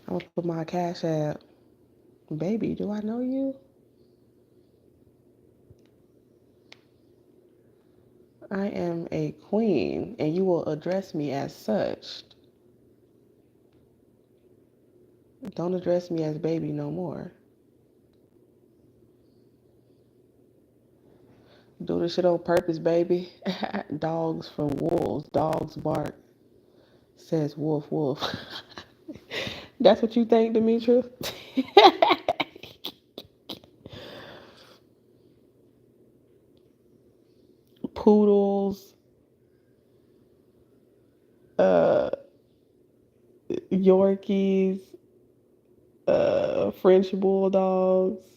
I'm gonna put my Cash App. Baby, do I know you? I am a queen, and you will address me as such. Don't address me as baby no more. Do this shit on purpose, baby. Dogs from wolves. Dogs bark. Says wolf, wolf. That's what you think, Demetra? Poodles, uh, Yorkies, French bulldogs.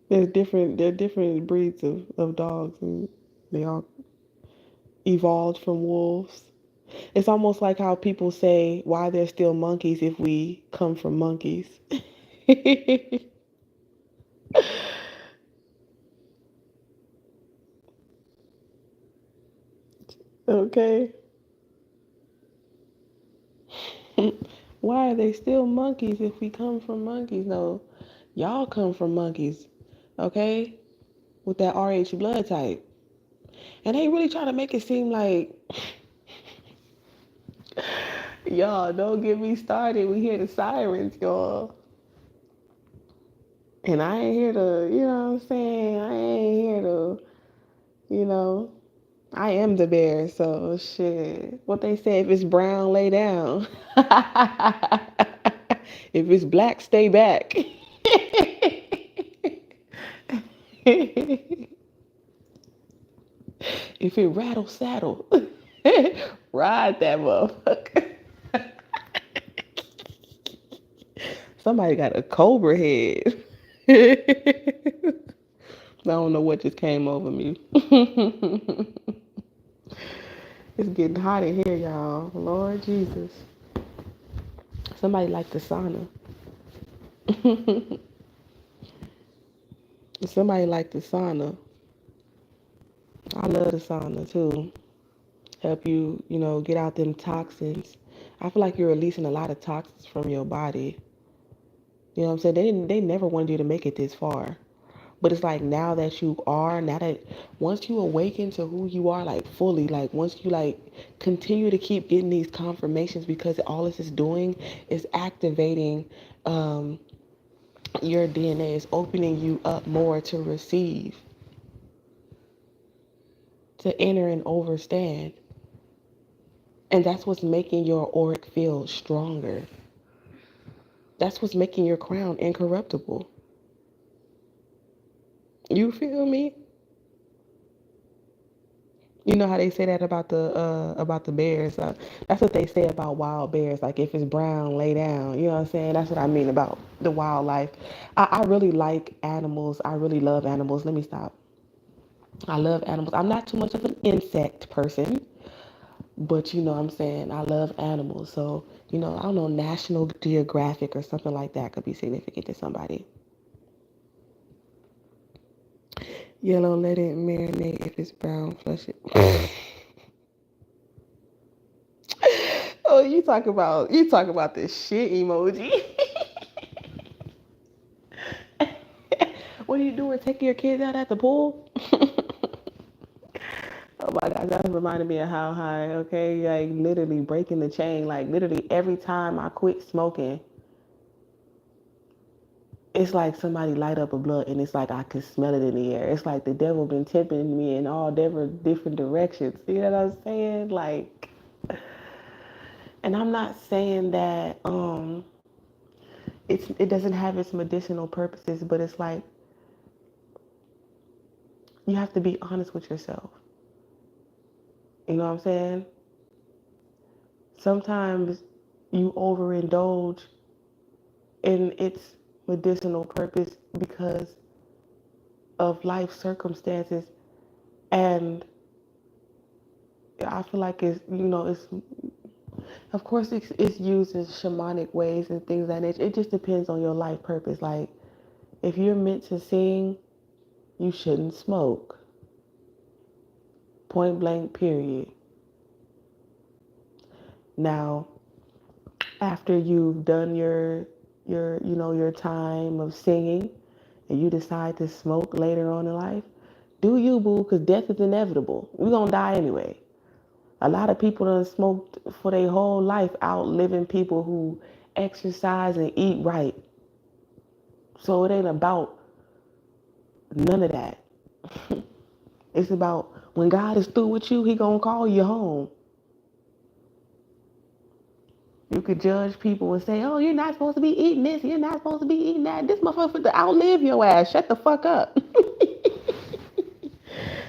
There are different breeds of dogs, and they all evolved from wolves. It's almost like how people say why there's still monkeys if we come from monkeys. Okay. Why are they still monkeys if we come from monkeys? No, y'all come from monkeys, okay? With that RH blood type. And they really try to make it seem like, y'all, don't get me started. We hear the sirens, y'all. And I ain't here to, you know what I'm saying? I ain't here to, you know, I am the bear, so shit. What they say, if it's brown, lay down. If it's black, stay back. If it rattle, saddle. Ride that motherfucker. Somebody got a cobra head. I don't know what just came over me. It's getting hot in here, y'all. Lord Jesus. Somebody like the sauna. Somebody like the sauna. I love the sauna too. Help you, get out them toxins. I feel like you're releasing a lot of toxins from your body. You know what I'm saying? They never wanted you to make it this far. But it's like now that once you awaken to who you are, like fully, like once you like continue to keep getting these confirmations, because all this is doing is activating your DNA, is opening you up more to receive, to enter and overstand. And that's what's making your auric field stronger. That's what's making your crown incorruptible. You feel me? You know how they say that about the bears. That's what they say about wild bears. Like if it's brown, lay down. You know what I'm saying? That's what I mean about the wildlife. I really like animals. I really love animals. Let me stop. I love animals. I'm not too much of an insect person, but you know what I'm saying? I love animals. So, you know, I don't know, National Geographic or something like that could be significant to somebody. Yellow, let it marinate. If it's brown, flush it. Oh, you talk about this shit emoji. What are you doing? Taking your kids out at the pool? Oh my gosh, that reminded me of how high, okay? Like literally breaking the chain. Like literally every time I quit smoking, it's like somebody light up a blunt and it's like I can smell it in the air. It's like the devil been tipping me in all different directions. You know what I'm saying? Like, and I'm not saying that it doesn't have its medicinal purposes, but it's like you have to be honest with yourself. You know what I'm saying? Sometimes you overindulge in its medicinal purpose because of life circumstances, and I feel like it's, you know, it's, of course it's used in shamanic ways and things like that. It just depends on your life purpose. Like if you're meant to sing, you shouldn't smoke. Point blank period. Now after you've done your you know your time of singing and you decide to smoke later on in life, do you, boo, because death is inevitable. We're gonna die anyway. A lot of people done smoked for their whole life, outliving people who exercise and eat right. So it ain't about none of that. It's about when God is through with you, he gonna call you home. You could judge people and say, oh, you're not supposed to be eating this, you're not supposed to be eating that. This motherfucker to outlive your ass. Shut the fuck up.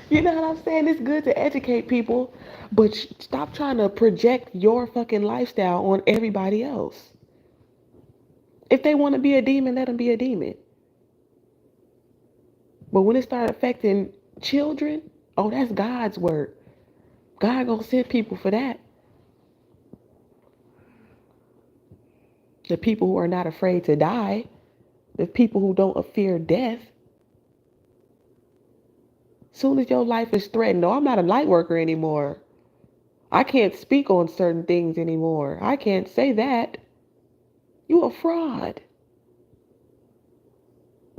You know what I'm saying? It's good to educate people, but stop trying to project your fucking lifestyle on everybody else. If they want to be a demon, let them be a demon. But when it started affecting children, oh, that's God's word. God gonna send people for that. The people who are not afraid to die, the people who don't fear death. Soon as your life is threatened, no, I'm not a light worker anymore. I can't speak on certain things anymore. I can't say that. You a fraud.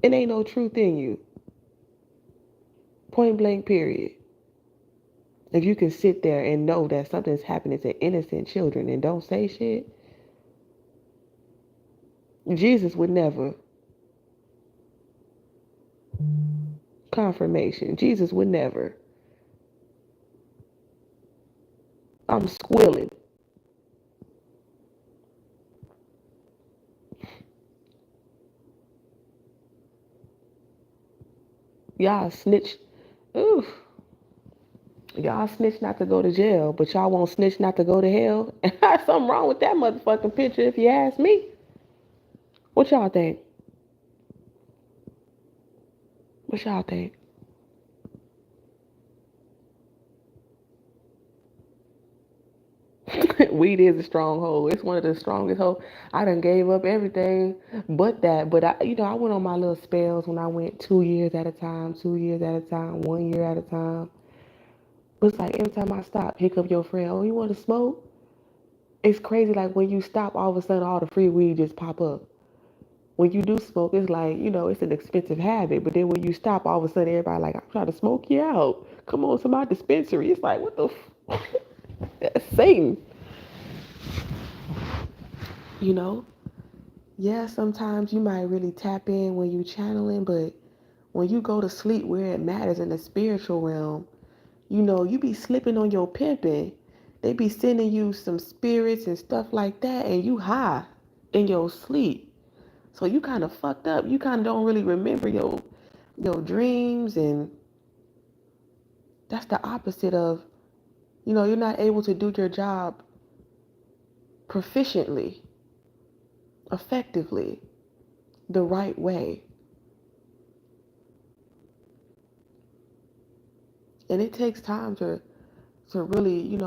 It ain't no truth in you. Point blank period. If you can sit there and know that something's happening to innocent children and don't say shit, Jesus would never. Confirmation. Jesus would never. I'm squilling. Y'all snitch. Ooh. Y'all snitch not to go to jail, but y'all won't snitch not to go to hell. Something wrong with that motherfucking picture if you ask me. What y'all think? What y'all think? Weed is a stronghold. It's one of the strongest hold. I done gave up everything but that. But I, you know, I went on my little spells when I went 2 years at a time, 2 years at a time, 1 year at a time. But it's like every time I stop, here come your friend. Oh, you want to smoke? It's crazy. Like when you stop, all of a sudden all the free weed just pop up. When you do smoke, it's like, you know, it's an expensive habit. But then when you stop, all of a sudden everybody like, I'm trying to smoke you out. Come on to my dispensary. It's like, what the That's Satan, you know? Yeah, sometimes you might really tap in when you channeling, but when you go to sleep where it matters in the spiritual realm, you know, you be slipping on your pimping. They be sending you some spirits and stuff like that, and you high in your sleep. So you kind of fucked up. You kind of don't really remember your dreams and That's the opposite of, you're not able to do your job proficiently, effectively, the right way. And it takes time to really,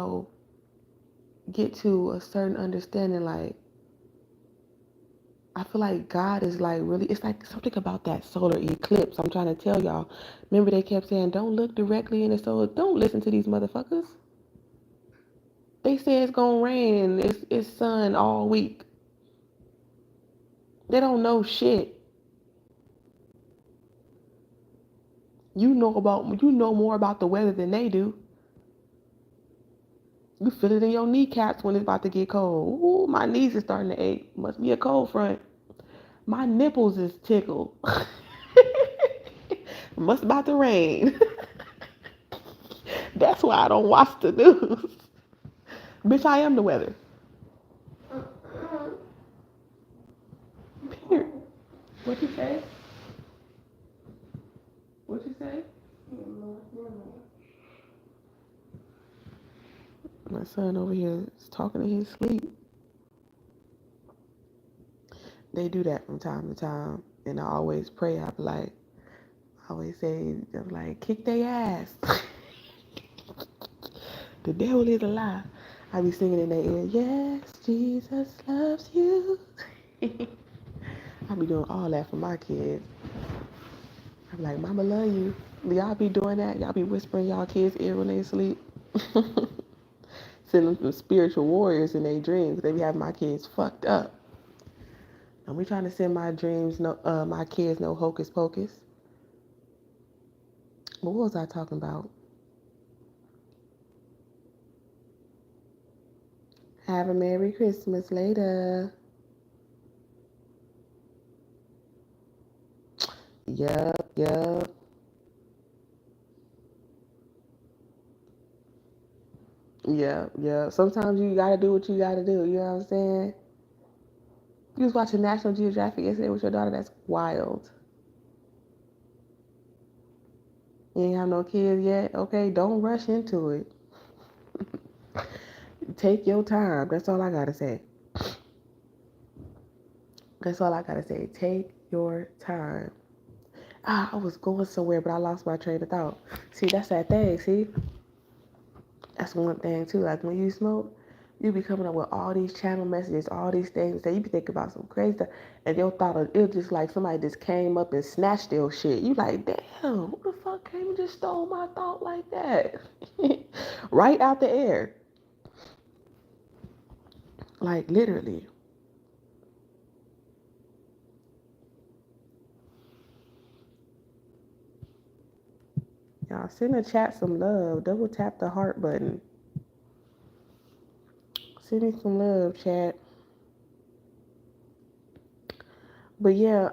get to a certain understanding. Like, I feel like God is like really, it's like something about that solar eclipse. I'm trying to tell y'all. Remember they kept saying, don't look directly in the solar. Don't listen to these motherfuckers. They say it's gonna rain and it's sun all week. They don't know shit. You know more about the weather than they do. You feel it in your kneecaps when it's about to get cold. Ooh, my knees is starting to ache. Must be a cold front. My nipples is tickled. Must about to rain. That's why I don't watch the news. Bitch, I am the weather. Here. What you say? What you say? My son over here is talking in his sleep. They do that from time to time, and I always pray. I always say, I'm like, kick their ass. The devil is a lie. I be singing in their ear, yes, Jesus loves you. I be doing all that for my kids. I be like, Mama love you. Y'all be doing that? Y'all be whispering y'all kids' ear when they sleep? Sending them spiritual warriors in their dreams. They be having my kids fucked up. And we trying to send my kids no hocus pocus. But what was I talking about? Have a Merry Christmas later. Yup, yup. Yeah, yeah. Sometimes you gotta do what you gotta do. You know what I'm saying? You was watching National Geographic yesterday with your daughter. That's wild. You ain't have no kids yet? Okay, don't rush into it. Take your time. That's all I gotta say. That's all I gotta say. Take your time. I was going somewhere, but I lost my train of thought. See, that's that thing. See, that's one thing too. Like when you smoke, you be coming up with all these channel messages, all these things that you be thinking about some crazy stuff, and your thought of it just like somebody just came up and snatched your shit. You like, damn, who the fuck came and just stole my thought like that? Right out the air. Like literally. Y'all send the chat some love. Double tap the heart button. Send me some love, chat. But yeah,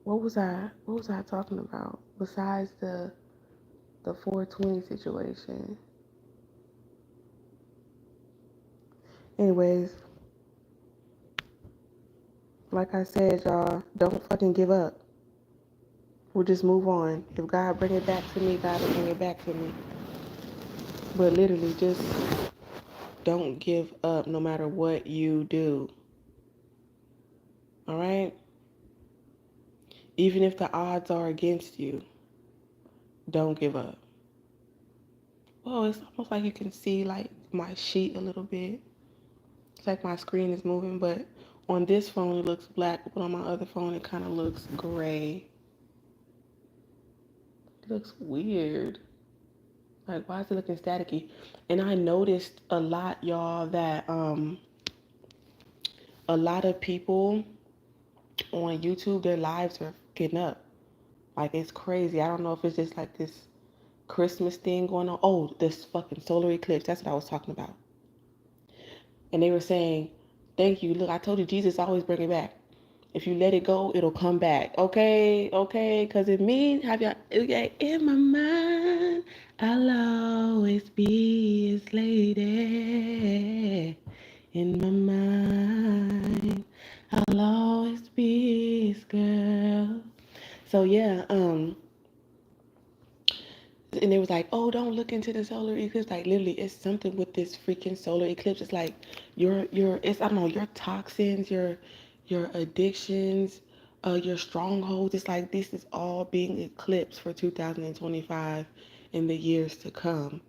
what was I talking about besides the 420 situation? Anyways, like I said, y'all, don't fucking give up. We'll just move on. If God bring it back to me, God will bring it back to me. But literally, just don't give up no matter what you do. All right? Even if the odds are against you, don't give up. Well, it's almost like you can see like my sheet a little bit. It's like my screen is moving, but on this phone it looks black, but on my other phone it kind of looks gray. It looks weird. Like, why is it looking staticky? And I noticed a lot, y'all, that a lot of people on YouTube, their lives are getting up. Like, it's crazy. I don't know if it's just like this Christmas thing going on. Oh, this fucking solar eclipse. That's what I was talking about. And they were saying, thank you. Look, I told you Jesus always bring it back. If you let it go, it'll come back. Okay, okay. Because it means, have y'all, okay, in my mind, I'll always be his lady. In my mind, I'll always be his girl. So yeah, and it was like, oh, don't look into the solar eclipse. Like literally, it's something with this freaking solar eclipse. It's like it's I don't know, your toxins, your addictions, your strongholds. It's like this is all being eclipsed for 2025 in the years to come.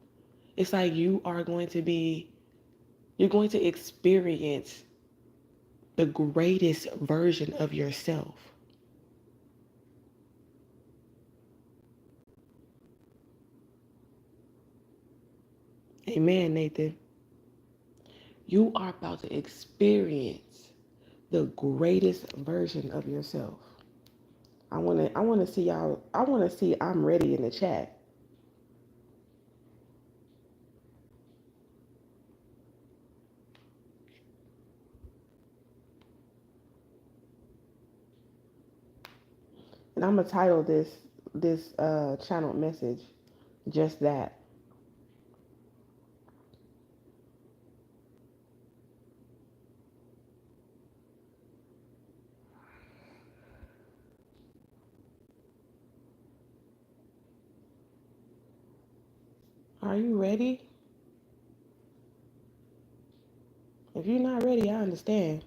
It's like you're going to experience the greatest version of yourself. Amen, Nathan. You are about to experience the greatest version of yourself. I wanna see y'all. I wanna see I'm ready in the chat. And I'm gonna title this channel message just that. Are you ready? If you're not ready, I understand.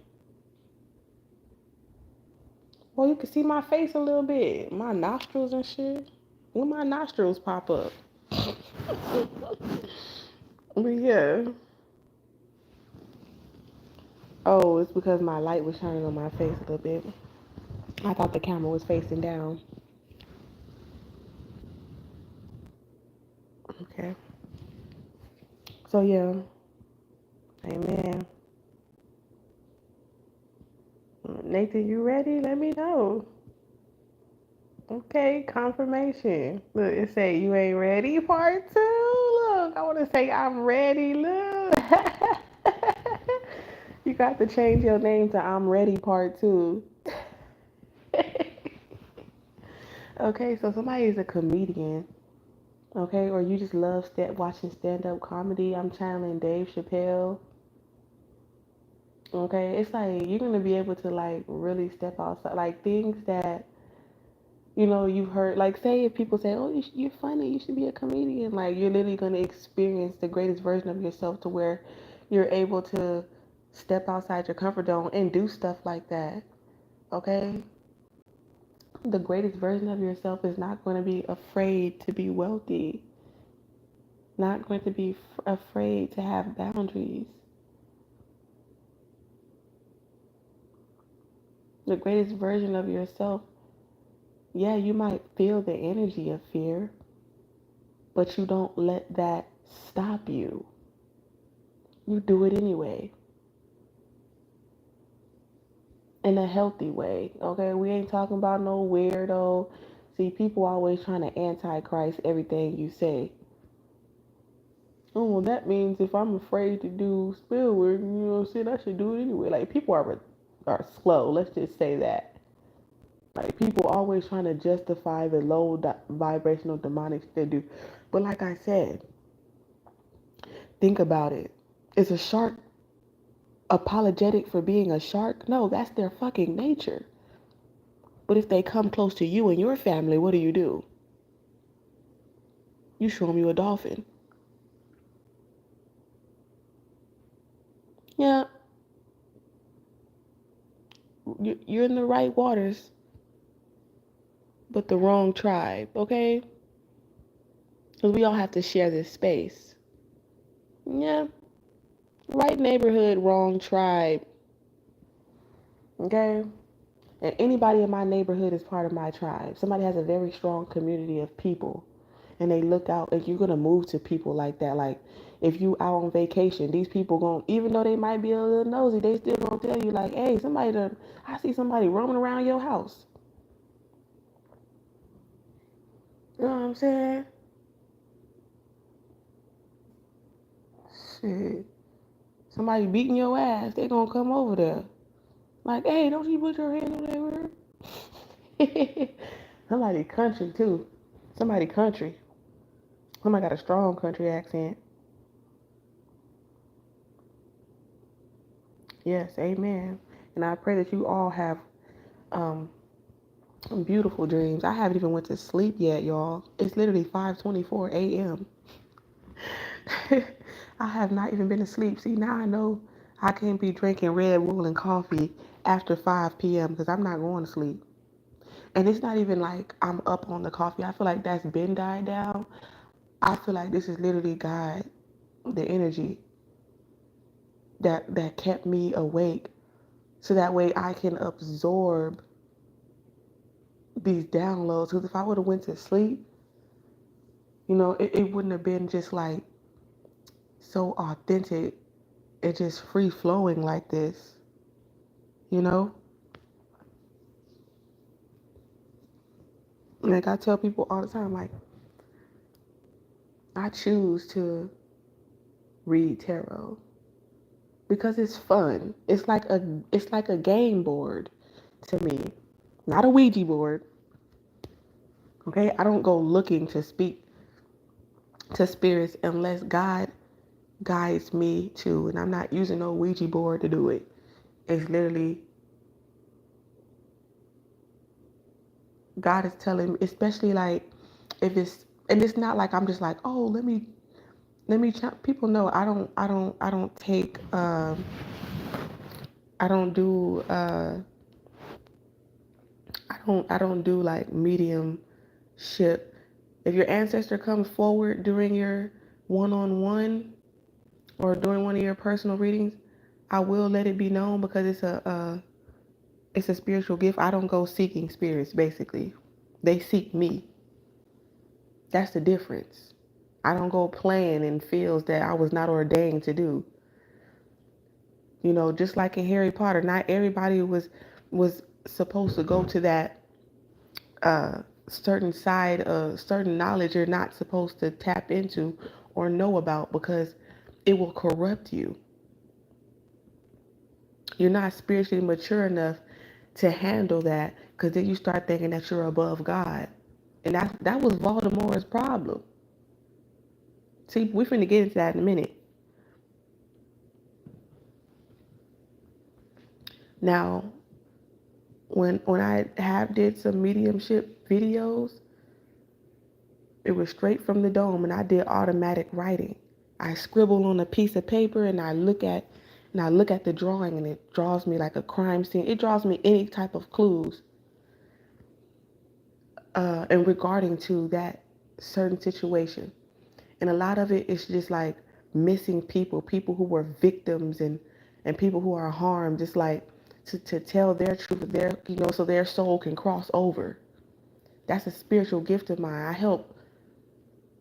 Well, you can see my face a little bit, my nostrils and shit. When my nostrils pop up. But yeah. Oh, it's because my light was shining on my face a little bit. I thought the camera was facing down. Okay. So yeah. Amen. Nathan, you ready? Let me know. Okay, confirmation. Look, it say you ain't ready, part two. Look, I want to say I'm ready. Look. You got to change your name to I'm ready, part two. Okay, so somebody is a comedian, okay, or you just love watching stand-up comedy. I'm channeling Dave Chappelle. Okay, it's like you're gonna be able to like really step outside, like things that you've heard. Like, say if people say, "Oh, you're funny, you should be a comedian," like you're literally gonna experience the greatest version of yourself to where you're able to step outside your comfort zone and do stuff like that. Okay, the greatest version of yourself is not going to be afraid to be wealthy, not going to be afraid to have boundaries. The greatest version of yourself, yeah, you might feel the energy of fear, but you don't let that stop you. You do it anyway, in a healthy way. Okay, we ain't talking about no weirdo. See, people always trying to antichrist everything you say. Oh, well, that means if I'm afraid to do spell work, shit, I should do it anyway. Like, people are slow. Let's just say that. Like, people always trying to justify the low vibrational demonic they do. But like I said, think about it. Is a shark apologetic for being a shark? No, that's their fucking nature. But if they come close to you and your family, what do? You show them you a dolphin. Yeah, you're in the right waters, but the wrong tribe, okay? Because we all have to share this space. Yeah, right neighborhood, wrong tribe, okay? And anybody in my neighborhood is part of my tribe. Somebody has a very strong community of people, and they look out, and you're gonna move to people like that. Like, if you out on vacation, these people going even though they might be a little nosy, they still gonna tell you like, hey, I see somebody roaming around your house. You know what I'm saying? Shit. Somebody beating your ass, they gonna come over there. Like, hey, don't you put your hand on that. Somebody country too. Somebody country. Somebody got a strong country accent. Yes, amen. And I pray that you all have um, Beautiful dreams. I haven't even went to sleep yet, y'all. It's literally 5:24 a.m. I have not even been asleep. See, now I know I can't be drinking Red Bull and coffee after 5 p.m. because I'm not going to sleep. And it's not even like I'm up on the coffee. I feel like that's been died down. I feel like this is literally God, the energy that kept me awake so that way I can absorb these downloads. Because if I would have went to sleep, it wouldn't have been just like so authentic and just free flowing like this, you know? Like I tell people all the time, like I choose to read tarot because it's fun. It's like a game board to me, not a Ouija board. Okay, I don't go looking to speak to spirits unless God guides me to, and I'm not using no Ouija board to do it. It's literally God is telling me, especially like if it's not like I'm just like, oh, let me people know I don't take I don't do I don't do like mediumship. If your ancestor comes forward during your one-on-one or during one of your personal readings, I will let it be known because it's a spiritual gift. I don't go seeking spirits basically. They seek me. That's the difference. I don't go playing in fields that I was not ordained to do. Just like in Harry Potter, not everybody was supposed to go to that certain side of certain knowledge you're not supposed to tap into or know about because it will corrupt you. You're not spiritually mature enough to handle that because then you start thinking that you're above God. And that was Voldemort's problem. See, we're finna get into that in a minute. Now, when I have did some mediumship videos, it was straight from the dome and I did automatic writing. I scribble on a piece of paper and I look at the drawing and it draws me like a crime scene. It draws me any type of clues in regarding to that certain situation. And a lot of it is just like missing people who were victims and people who are harmed, just like to tell their truth, so their soul can cross over. That's a spiritual gift of mine. I help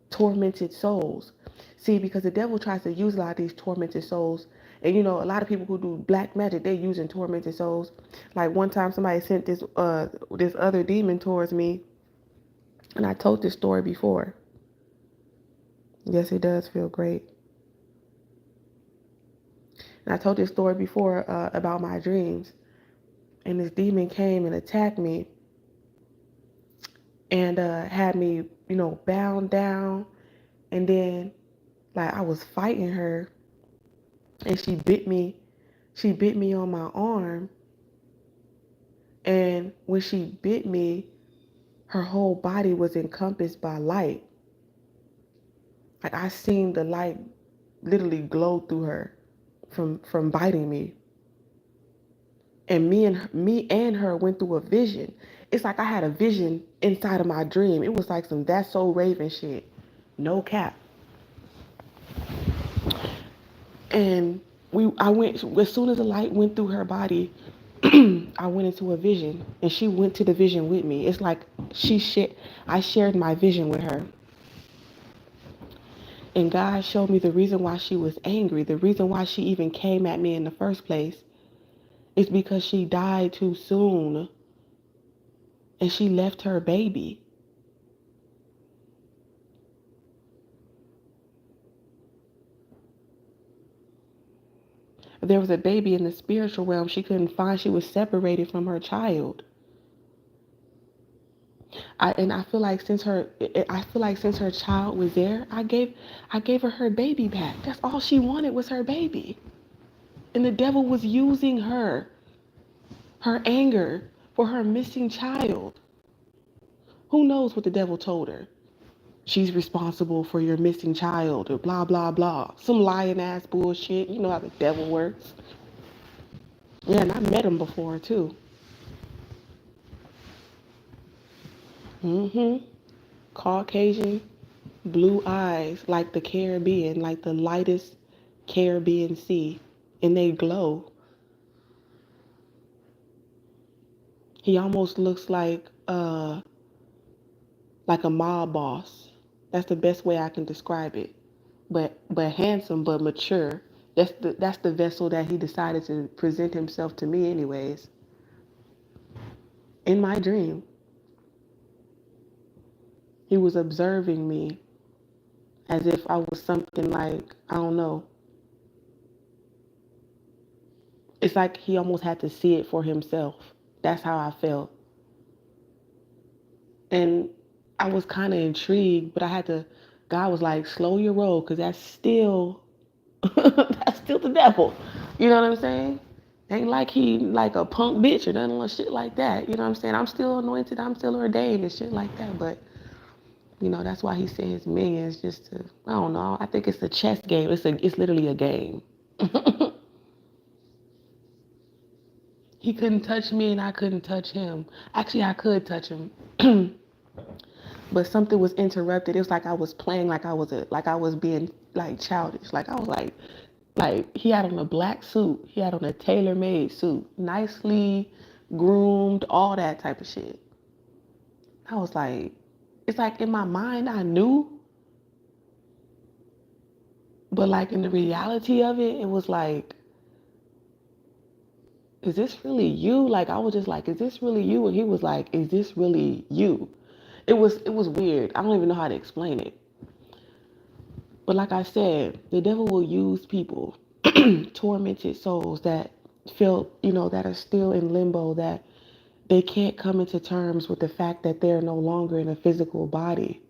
tormented souls. See, because the devil tries to use a lot of these tormented souls. And a lot of people who do black magic, they're using tormented souls. Like one time somebody sent this other demon towards me, and I told this story before. Yes, it does feel great. And I told this story before about my dreams. And this demon came and attacked me and had me, bound down. And then, like, I was fighting her and she bit me. She bit me on my arm. And when she bit me, her whole body was encompassed by light. Like I seen the light literally glow through her from biting me. And me and her went through a vision. It's like I had a vision inside of my dream. It was like some That's So Raven shit. No cap. And I went as soon as the light went through her body, I went into a vision and she went to the vision with me. It's like I shared my vision with her. And God showed me the reason why she was angry, the reason why she even came at me in the first place is because she died too soon and she left her baby. There was a baby in the spiritual realm she couldn't find. She was separated from her child. I feel like since her child was there, I gave her baby back. That's all she wanted was her baby. And the devil was using her anger for her missing child. Who knows what the devil told her? She's responsible for your missing child or blah, blah, blah. Some lying ass bullshit. You know how the devil works. Yeah, and I met him before too. Mm-hmm. Caucasian, blue eyes, like the Caribbean, like the lightest Caribbean sea. And they glow. He almost looks like a mob boss. That's the best way I can describe it. But handsome but mature. That's the vessel that he decided to present himself to me anyways. In my dream, he was observing me as if I was something like, I don't know. It's like he almost had to see it for himself. That's how I felt. And I was kind of intrigued, but I had to, God was like, slow your roll, because that's still, that's still the devil. You know what I'm saying? Ain't like he like a punk bitch or nothing like shit like that. You know what I'm saying? I'm still anointed, I'm still ordained and shit like that. But that's why he sent his minions just to, I don't know. I think it's a chess game. It's literally a game. He couldn't touch me and I couldn't touch him. Actually, I could touch him. But something was interrupted. It was like I was playing like I was being like childish. Like I was like he had on a black suit. He had on a tailor-made suit, nicely groomed, all that type of shit. I was like, it's like in my mind I knew, but like in the reality of it, it was like, is this really you? Like I was just like, is this really you? And he was like, is this really you? It was weird. I don't even know how to explain it. But like I said, the devil will use people, tormented souls that feel, that are still in limbo, that they can't come into terms with the fact that they're no longer in a physical body.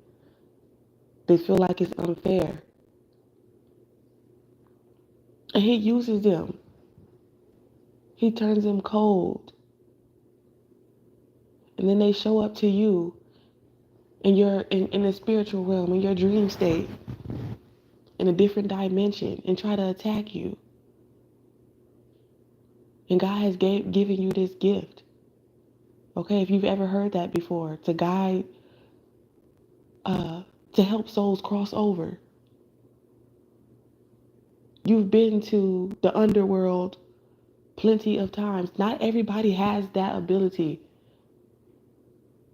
They feel like it's unfair. And he uses them. He turns them cold. And then they show up to you in the spiritual realm, in your dream state, in a different dimension, and try to attack you. And God has given you this gift. Okay, if you've ever heard that before, to guide, to help souls cross over. You've been to the underworld plenty of times. Not everybody has that ability.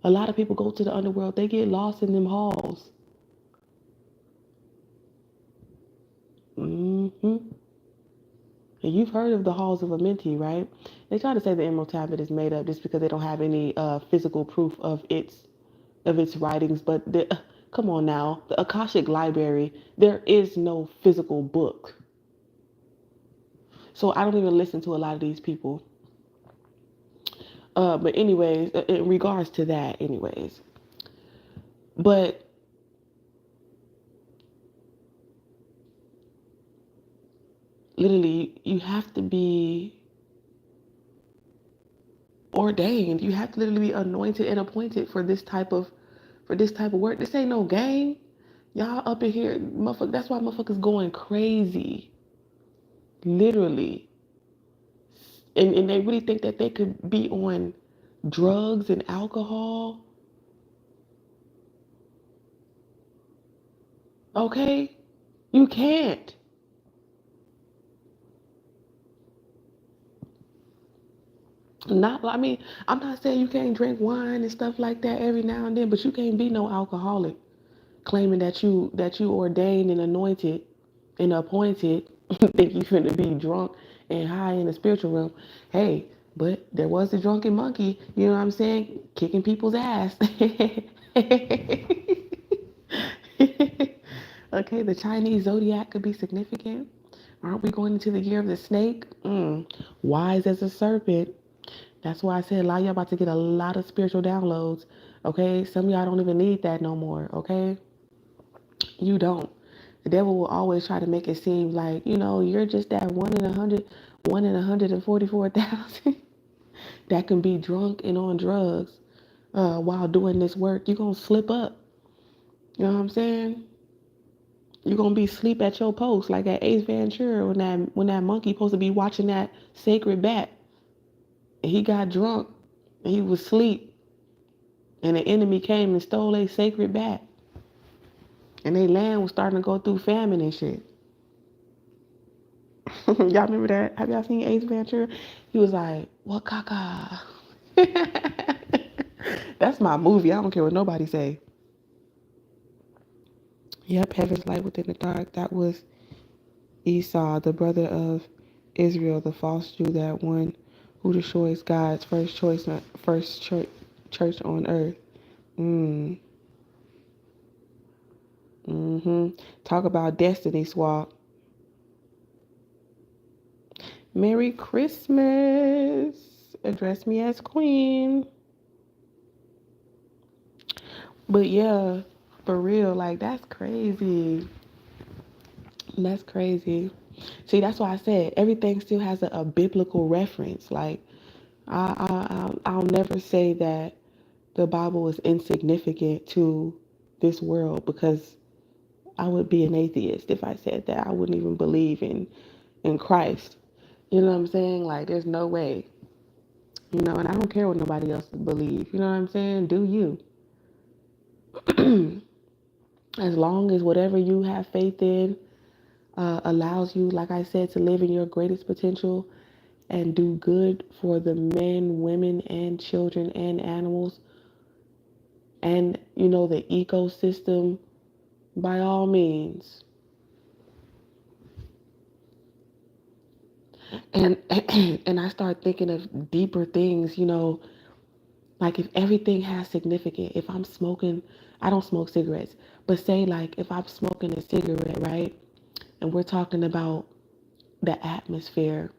A lot of people go to the underworld, they get lost in them halls. Mm-hmm. And you've heard of the halls of Amenti, right? They try to say the Emerald Tablet is made up just because they don't have any physical proof of its writings. But come on now, the Akashic Library, there is no physical book. So I don't even listen to a lot of these people. But anyways, in regards to that, anyways. But literally, you have to be ordained. You have to literally be anointed and appointed for this type of work. This ain't no game. Y'all up in here, motherfucker. That's why motherfuckers going crazy. Literally. And they really think that they could be on drugs and alcohol. Okay? You can't. I mean, I'm not saying you can't drink wine and stuff like that every now and then, but you can't be no alcoholic claiming that you ordained and anointed and appointed. Think you finna be drunk and high in the spiritual realm. Hey, but there was the drunken monkey, you know what I'm saying, kicking people's ass. Okay, the Chinese zodiac could be significant. Aren't we going into the year of the snake? Wise as a serpent. That's why I said a lot of y'all about to get a lot of spiritual downloads. Okay, some of y'all don't even need that no more. Okay, you don't. The devil will always try to make it seem like, you're just that 1 in 100, 1 in 144,000 that can be drunk and on drugs. while doing this work, you're going to slip up. You know what I'm saying? You're going to be asleep at your post, like at Ace Ventura when that monkey supposed to be watching that sacred bat. And he got drunk. And he was asleep. And the enemy came and stole a sacred bat. And their land was starting to go through famine and shit. Y'all remember that? Have y'all seen Ace Ventura? He was like, what caca? That's my movie. I don't care what nobody say. Yep, Heaven's Light Within the Dark. That was Esau, the brother of Israel, the false Jew, that one who destroys God's first church on earth. Talk about destiny swap. Merry Christmas. Address me as queen. But yeah, for real, like that's crazy. That's crazy. See, that's why I said everything still has a biblical reference. Like I'll never say that the Bible is insignificant to this world, because I would be an atheist if I said that. I wouldn't even believe in Christ. You know what I'm saying? Like there's no way. And I don't care what nobody else believes. You know what I'm saying? Do you? As long as whatever you have faith in allows you, like I said, to live in your greatest potential and do good for the men, women, and children and animals and, the ecosystem, by all means. And and I start thinking of deeper things, like if everything has significance. If I'm smoking, I don't smoke cigarettes, but say like if I'm smoking a cigarette, right? And we're talking about the atmosphere,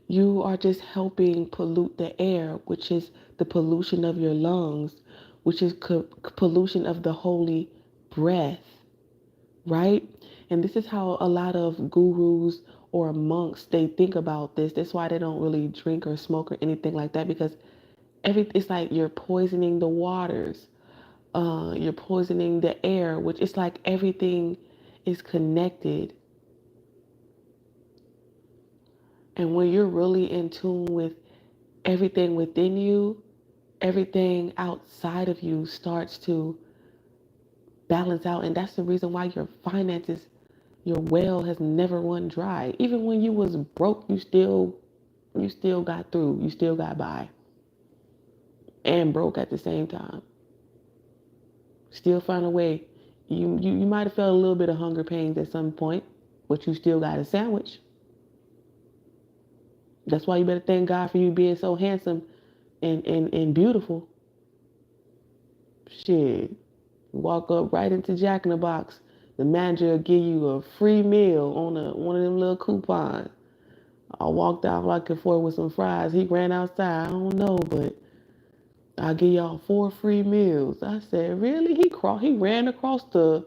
you are just helping pollute the air, which is the pollution of your lungs, which is pollution of the holy breath, right? And this is how a lot of gurus or monks, they think about this. That's why they don't really drink or smoke or anything like that, because it's like you're poisoning the waters, you're poisoning the air, which is like everything is connected. And when you're really in tune with everything within you, everything outside of you starts to balance out. And that's the reason why your finances, your well has never run dry. Even when you was broke, you still got through. You still got by. And broke at the same time. Still find a way. You might have felt a little bit of hunger pains at some point, but you still got a sandwich. That's why you better thank God for you being so handsome and beautiful. Shit. Walk up right into Jack in the Box. The manager will give you a free meal on one of them little coupons. I walked out back and forth with some fries. He ran outside. I don't know, but I'll give y'all 4 free meals. I said, really? He ran across the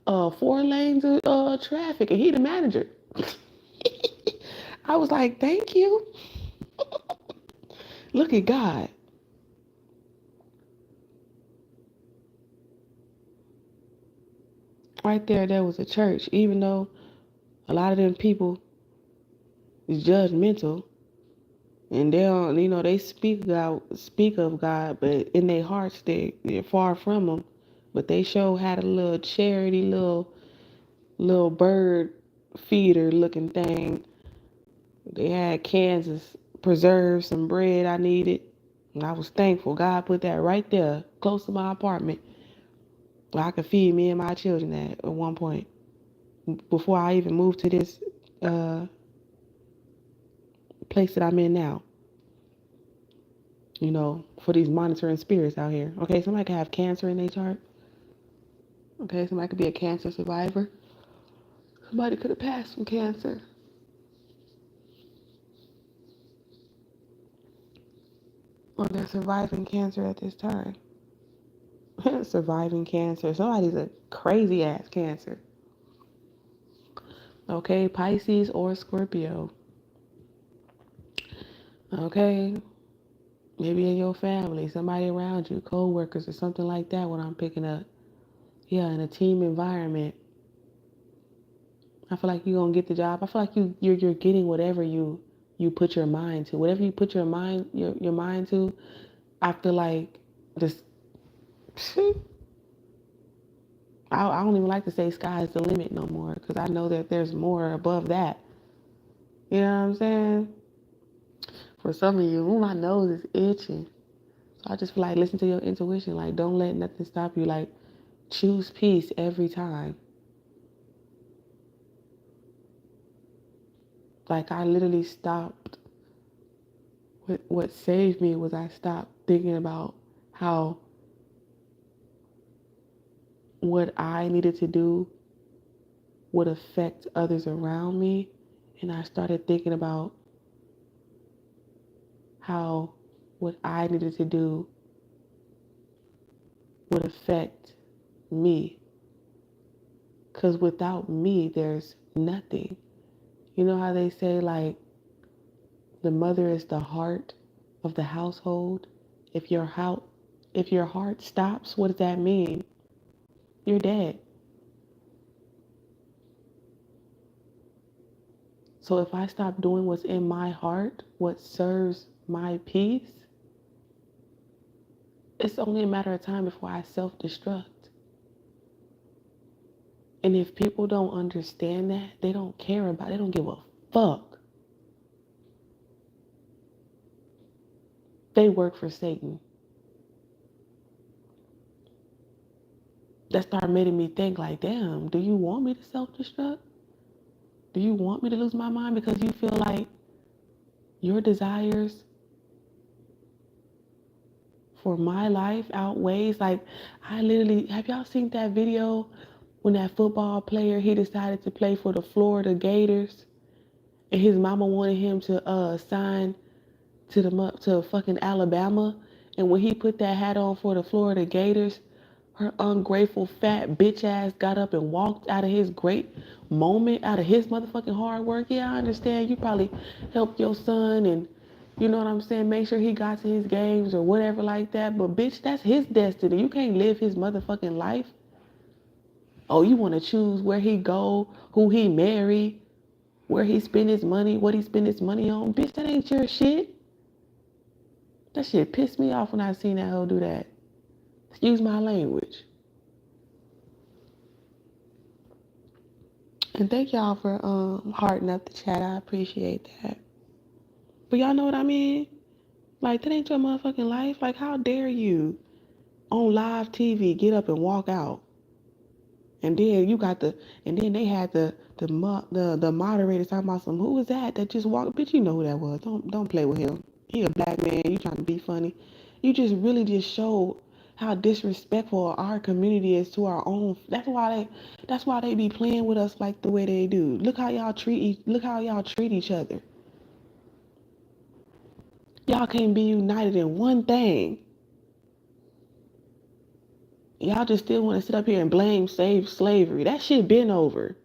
4 lanes of traffic, and he the manager. I was like, thank you. Look at God. Right there was a church. Even though a lot of them people is judgmental, and they don't, they speak of God, but in their hearts they're far from Him. But they sure had a little charity, little bird feeder looking thing. They had cans of preserves, some bread I needed, and I was thankful. God put that right there, close to my apartment, where I could feed me and my children at one point, before I even moved to this uh, place that I'm in now. For these monitoring spirits out here. Okay, somebody could have cancer in their chart. Okay, somebody could be a cancer survivor. Somebody could have passed from cancer. Or they're surviving cancer at this time. Surviving cancer. Somebody's a crazy ass cancer. Okay, Pisces or Scorpio. Okay. Maybe in your family, somebody around you, co-workers or something like that, what I'm picking up. Yeah, in a team environment. I feel like you're gonna get the job. I feel like you're getting whatever you put your mind to. Whatever you put your mind to, I feel like just I don't even like to say sky is the limit no more because I know that there's more above that. You know what I'm saying? For some of you, my nose is itching. So I just feel like listen to your intuition. Like don't let nothing stop you. Like choose peace every time. Like I literally stopped. What saved me was I stopped thinking about how what I needed to do would affect others around me. And I started thinking about how what I needed to do would affect me. Because without me, there's nothing. You know how they say, like, the mother is the heart of the household? If your heart, if your heart stops, what does that mean? You're dead. So if I stop doing what's in my heart, what serves my peace, it's only a matter of time before I self-destruct. And if people don't understand that, they don't care about it, they don't give a fuck. They work for Satan. That started making me think like, damn, do you want me to self-destruct? Do you want me to lose my mind because you feel like your desires for my life outweighs? Like, I literally, have y'all seen that video when that football player, he decided to play for the Florida Gators and his mama wanted him to sign to fucking Alabama, and when he put that hat on for the Florida Gators, her ungrateful fat bitch ass got up and walked out of his great moment, out of his motherfucking hard work. Yeah, I understand you probably helped your son and you know what I'm saying, make sure he got to his games or whatever like that, but bitch, that's his destiny. You can't live his motherfucking life. Oh, you want to choose where he go, who he marry, where he spend his money, what he spend his money on? Bitch, that ain't your shit. That shit pissed me off when I seen that hoe do that. Excuse my language. And thank y'all for hearting up the chat. I appreciate that. But y'all know what I mean? Like, that ain't your motherfucking life. Like, how dare you on live TV get up and walk out? And then you got and then they had the moderators talking about some, who was that just walked? Bitch, you know who that was. Don't play with him. He a black man. You trying to be funny. You just really just showed how disrespectful our community is to our own. That's why they be playing with us like the way they do. Look how y'all treat each other. Y'all can't be united in one thing. Y'all just still want to sit up here and blame slavery. That shit been over.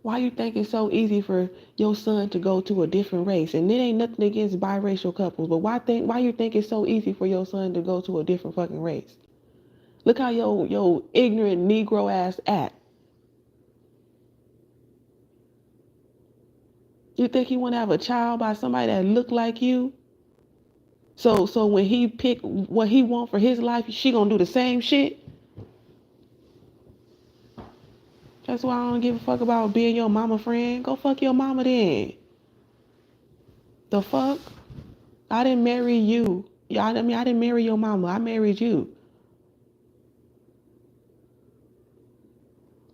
Why you think it's so easy for your son to go to a different race? And it ain't nothing against biracial couples, but why you think it's so easy for your son to go to a different fucking race? Look how your ignorant Negro ass act. You think he want to have a child by somebody that look like you? So when he pick what he want for his life, she gonna do the same shit? That's why I don't give a fuck about being your mama friend. Go fuck your mama then. The fuck? I didn't marry you. I didn't marry your mama. I married you.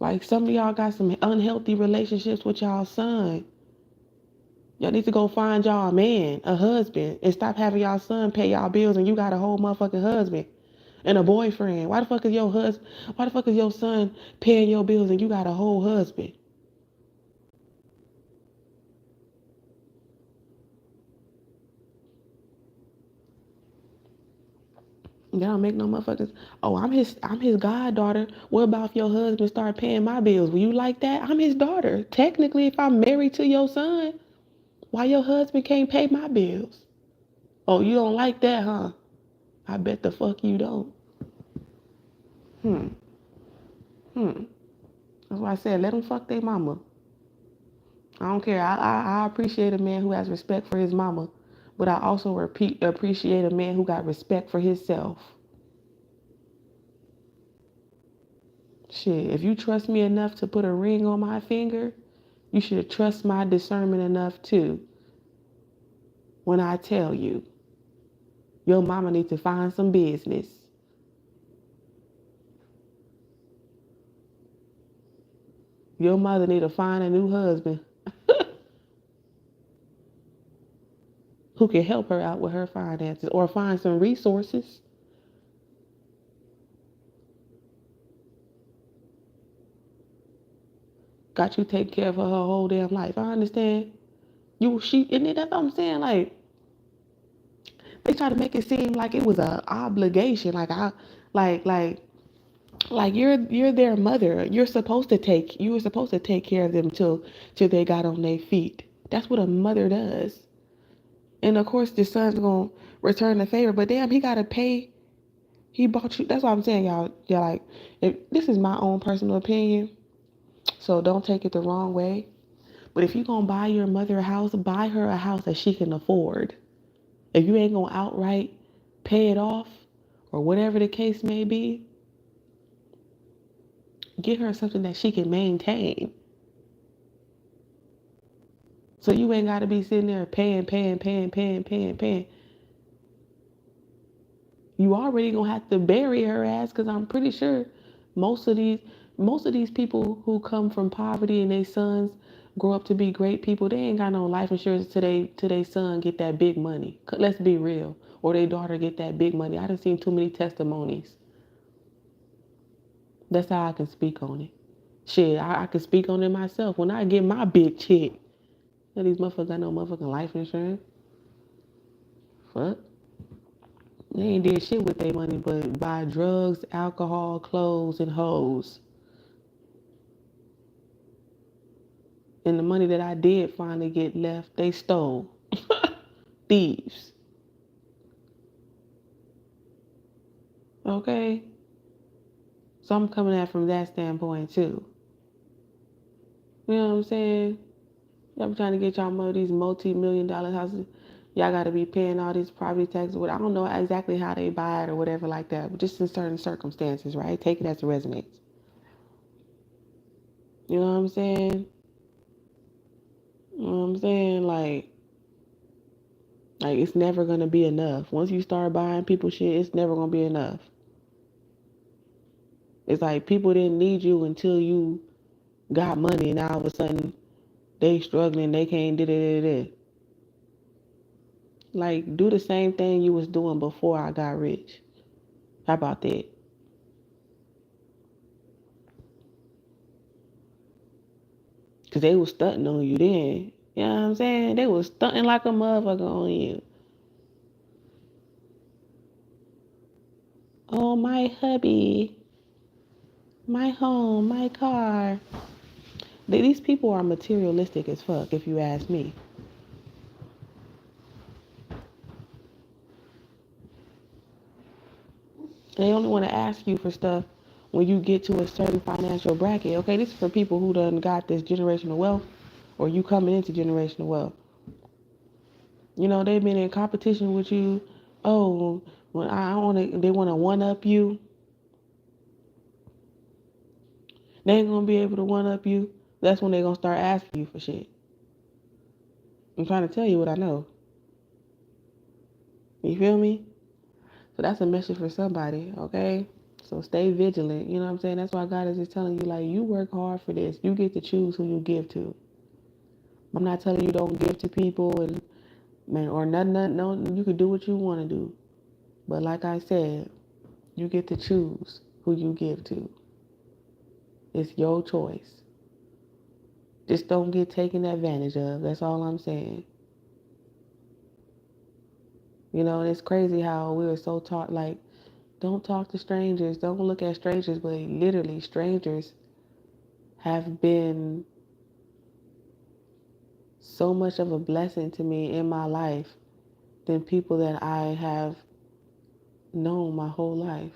Like, some of y'all got some unhealthy relationships with y'all son. Y'all need to go find y'all a man, a husband, and stop having y'all son pay y'all bills and you got a whole motherfucking husband and a boyfriend. Why the fuck is your son paying your bills and you got a whole husband? Y'all don't make no motherfuckers. Oh, I'm his goddaughter. What about if your husband start paying my bills? Will you like that? I'm his daughter. Technically, if I'm married to your son. Why your husband can't pay my bills? Oh, you don't like that, huh? I bet the fuck you don't. Hmm. Hmm. That's why I said let them fuck their mama. I don't care. I appreciate a man who has respect for his mama, but I also appreciate a man who got respect for himself. Shit, if you trust me enough to put a ring on my finger, you should trust my discernment enough too. When I tell you, your mama needs to find some business. Your mother need to find a new husband who can help her out with her finances or find some resources. Got you taking care of her whole damn life. I understand. And that's what I'm saying. Like, they try to make it seem like it was an obligation. Like, like, like you're their mother. You were supposed to take care of them till they got on their feet. That's what a mother does. And of course, the son's gonna return the favor. But damn, he gotta pay. He bought you. That's what I'm saying, y'all. Yeah, like, if this is my own personal opinion, so don't take it the wrong way. But if you gonna buy your mother a house, buy her a house that she can afford. If you ain't gonna outright pay it off, or whatever the case may be, get her something that she can maintain. So you ain't gotta be sitting there paying. You already gonna have to bury her ass, because I'm pretty sure most of these most of these people who come from poverty and their sons grow up to be great people, they ain't got no life insurance till they son get that big money. Let's be real. Or their daughter get that big money. I done seen too many testimonies. That's how I can speak on it. Shit, I can speak on it myself. When I get my big check, these motherfuckers got no motherfucking life insurance. Fuck. They ain't did shit with their money but buy drugs, alcohol, clothes, and hoes. And the money that I did finally get left, they stole. Thieves. Okay? So I'm coming at it from that standpoint too. You know what I'm saying? Y'all be trying to get y'all one of these multi-million-dollar houses. Y'all got to be paying all these property taxes. I don't know exactly how they buy it or whatever like that, but just in certain circumstances, right? Take it as it resonates. You know what I'm saying? You know what I'm saying? Like it's never going to be enough. Once you start buying people shit, it's never going to be enough. It's like people didn't need you until you got money, and now all of a sudden they struggling, they can't do it. Like, do the same thing you was doing before I got rich. How about that? Because they was stunting on you then. You know what I'm saying? They was stunting like a motherfucker on you. Oh, my hubby, my home, my car. These people are materialistic as fuck, if you ask me. They only want to ask you for stuff when you get to a certain financial bracket. Okay, this is for people who done got this generational wealth, or you coming into generational wealth. You know, they've been in competition with you. Oh, when they want to one up you. They ain't gonna be able to one up you. That's when they gonna start asking you for shit. I'm trying to tell you what I know. You feel me? So that's a message for somebody, okay? So stay vigilant. You know what I'm saying? That's why God is just telling you, like, you work hard for this. You get to choose who you give to. I'm not telling you don't give to people and man or nothing. No, you can do what you want to do. But like I said, you get to choose who you give to. It's your choice. Just don't get taken advantage of. That's all I'm saying. You know, and it's crazy how we were so taught, like, don't talk to strangers, don't look at strangers, but literally strangers have been so much of a blessing to me in my life than people that I have known my whole life.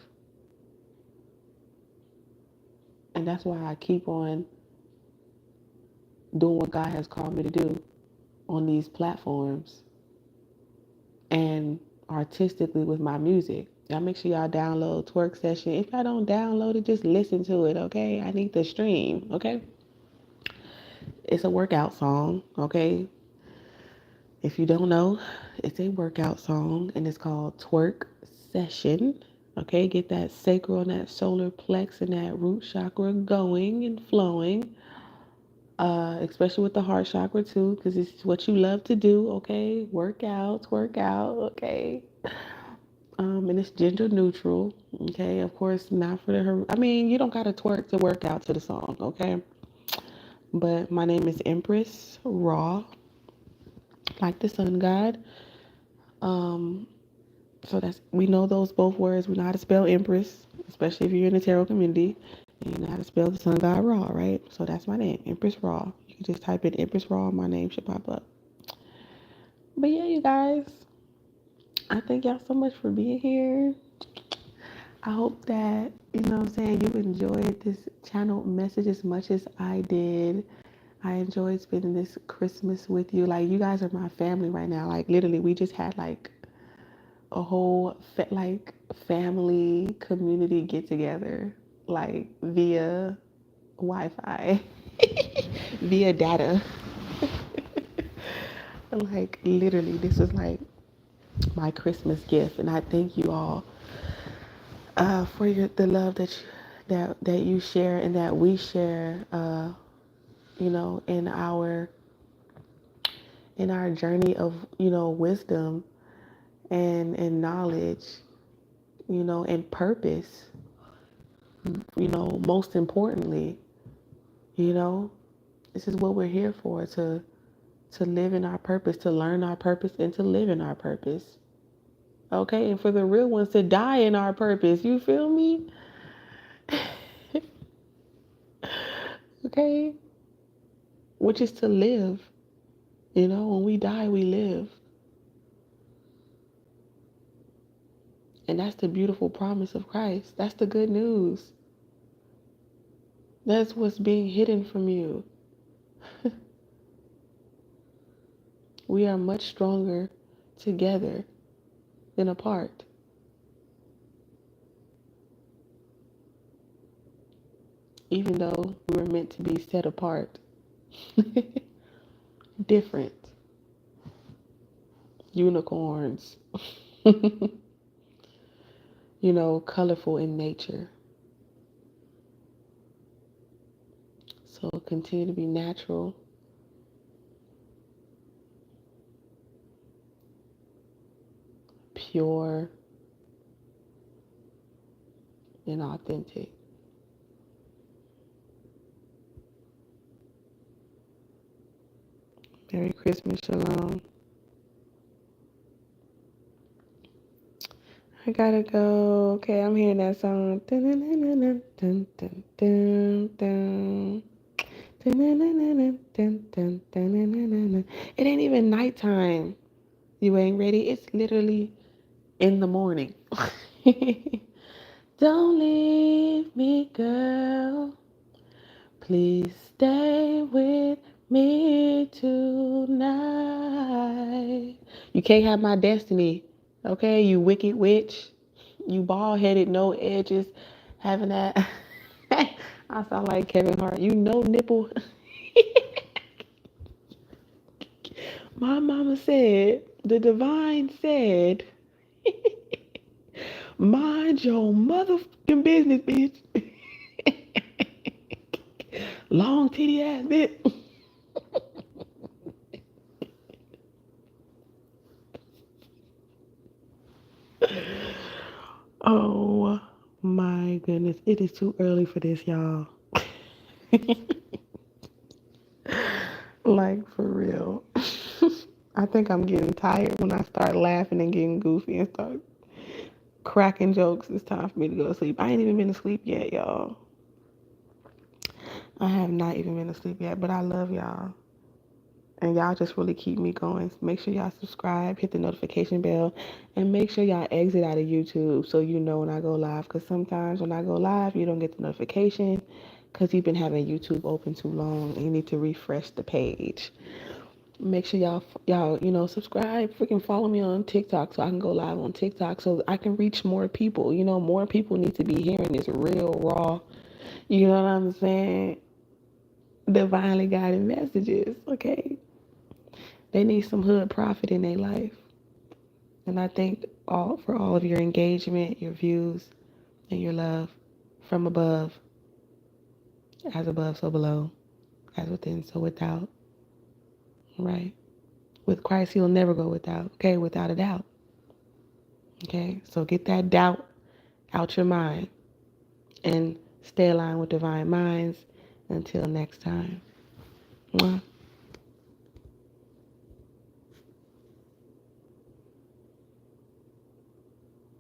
And that's why I keep on doing what God has called me to do on these platforms and artistically with my music. Y'all make sure y'all download Twerk Session. If y'all don't download it, just listen to it, okay? I need the stream, okay? It's a workout song, okay? If you don't know, it's a workout song and it's called Twerk Session. Okay, get that sacral and that solar plex and that root chakra going and flowing. Especially with the heart chakra too, because it's what you love to do. Okay, work out, twerk out. Okay, and it's gender neutral. Okay, of course, not for the. I mean, you don't gotta twerk to work out to the song. Okay, but my name is Empress Raw, like the sun god. Um, So that's, we know those both words. We know how to spell Empress, especially if you're in the tarot community. And you know how to spell the sun god Ra, right? So that's my name, Empress Ra. You can just type in Empress Ra, my name should pop up. But yeah, you guys, I thank y'all so much for being here. I hope that, you know what I'm saying, you enjoyed this channel message as much as I did. I enjoyed spending this Christmas with you. Like, you guys are my family right now. Like, literally, we just had like a whole like family community get together, like via Wi-Fi, via data. Like, literally, this was like my Christmas gift, and I thank you all for the love that you share and that we share. You know, in our journey of, you know, wisdom and knowledge, you know, and purpose. You know, most importantly, you know, this is what we're here for, to live in our purpose, to learn our purpose, and to live in our purpose. Okay, and for the real ones to die in our purpose. You feel me? Okay, which is to live. You know, when we die, we live. And that's the beautiful promise of Christ. That's the good news. That's what's being hidden from you. We are much stronger together than apart. Even though we were meant to be set apart. Different. Unicorns. You know, colorful in nature. So continue to be natural, pure, and authentic. Merry Christmas, Shalom. I gotta go. Okay, I'm hearing that song. Dun, dun, dun, dun, dun, dun, dun, dun. Dun, dun, dun, dun, dun, dun, dun, dun, dun, dun. It ain't even nighttime. You ain't ready. It's literally in the morning. Don't leave me, girl. Please stay with me tonight. You can't have my destiny, okay? You wicked witch. You bald headed, no edges, having that. I sound like Kevin Hart. You know, nipple. My mama said, the divine said, mind your motherfucking business, bitch. Long titty ass bitch. Oh my goodness. It is too early for this, y'all. Like, for real. I think I'm getting tired when I start laughing and getting goofy and start cracking jokes. It's time for me to go to sleep. I ain't even been to sleep yet, y'all. I have not even been to sleep yet, but I love y'all. And y'all just really keep me going. Make sure y'all subscribe, hit the notification bell, and make sure y'all exit out of YouTube so you know when I go live. Because sometimes when I go live, you don't get the notification because you've been having YouTube open too long and you need to refresh the page. Make sure y'all subscribe, freaking follow me on TikTok so I can go live on TikTok so I can reach more people. More people need to be hearing this real raw, you know what I'm saying? Divinely guided messages, okay? They need some hood profit in their life. And I thank all of your engagement, your views, and your love from above, as above, so below, as within, so without. Right? With Christ, he'll never go without. Okay, without a doubt. Okay, so get that doubt out your mind and stay aligned with divine minds. Until next time. Mwah.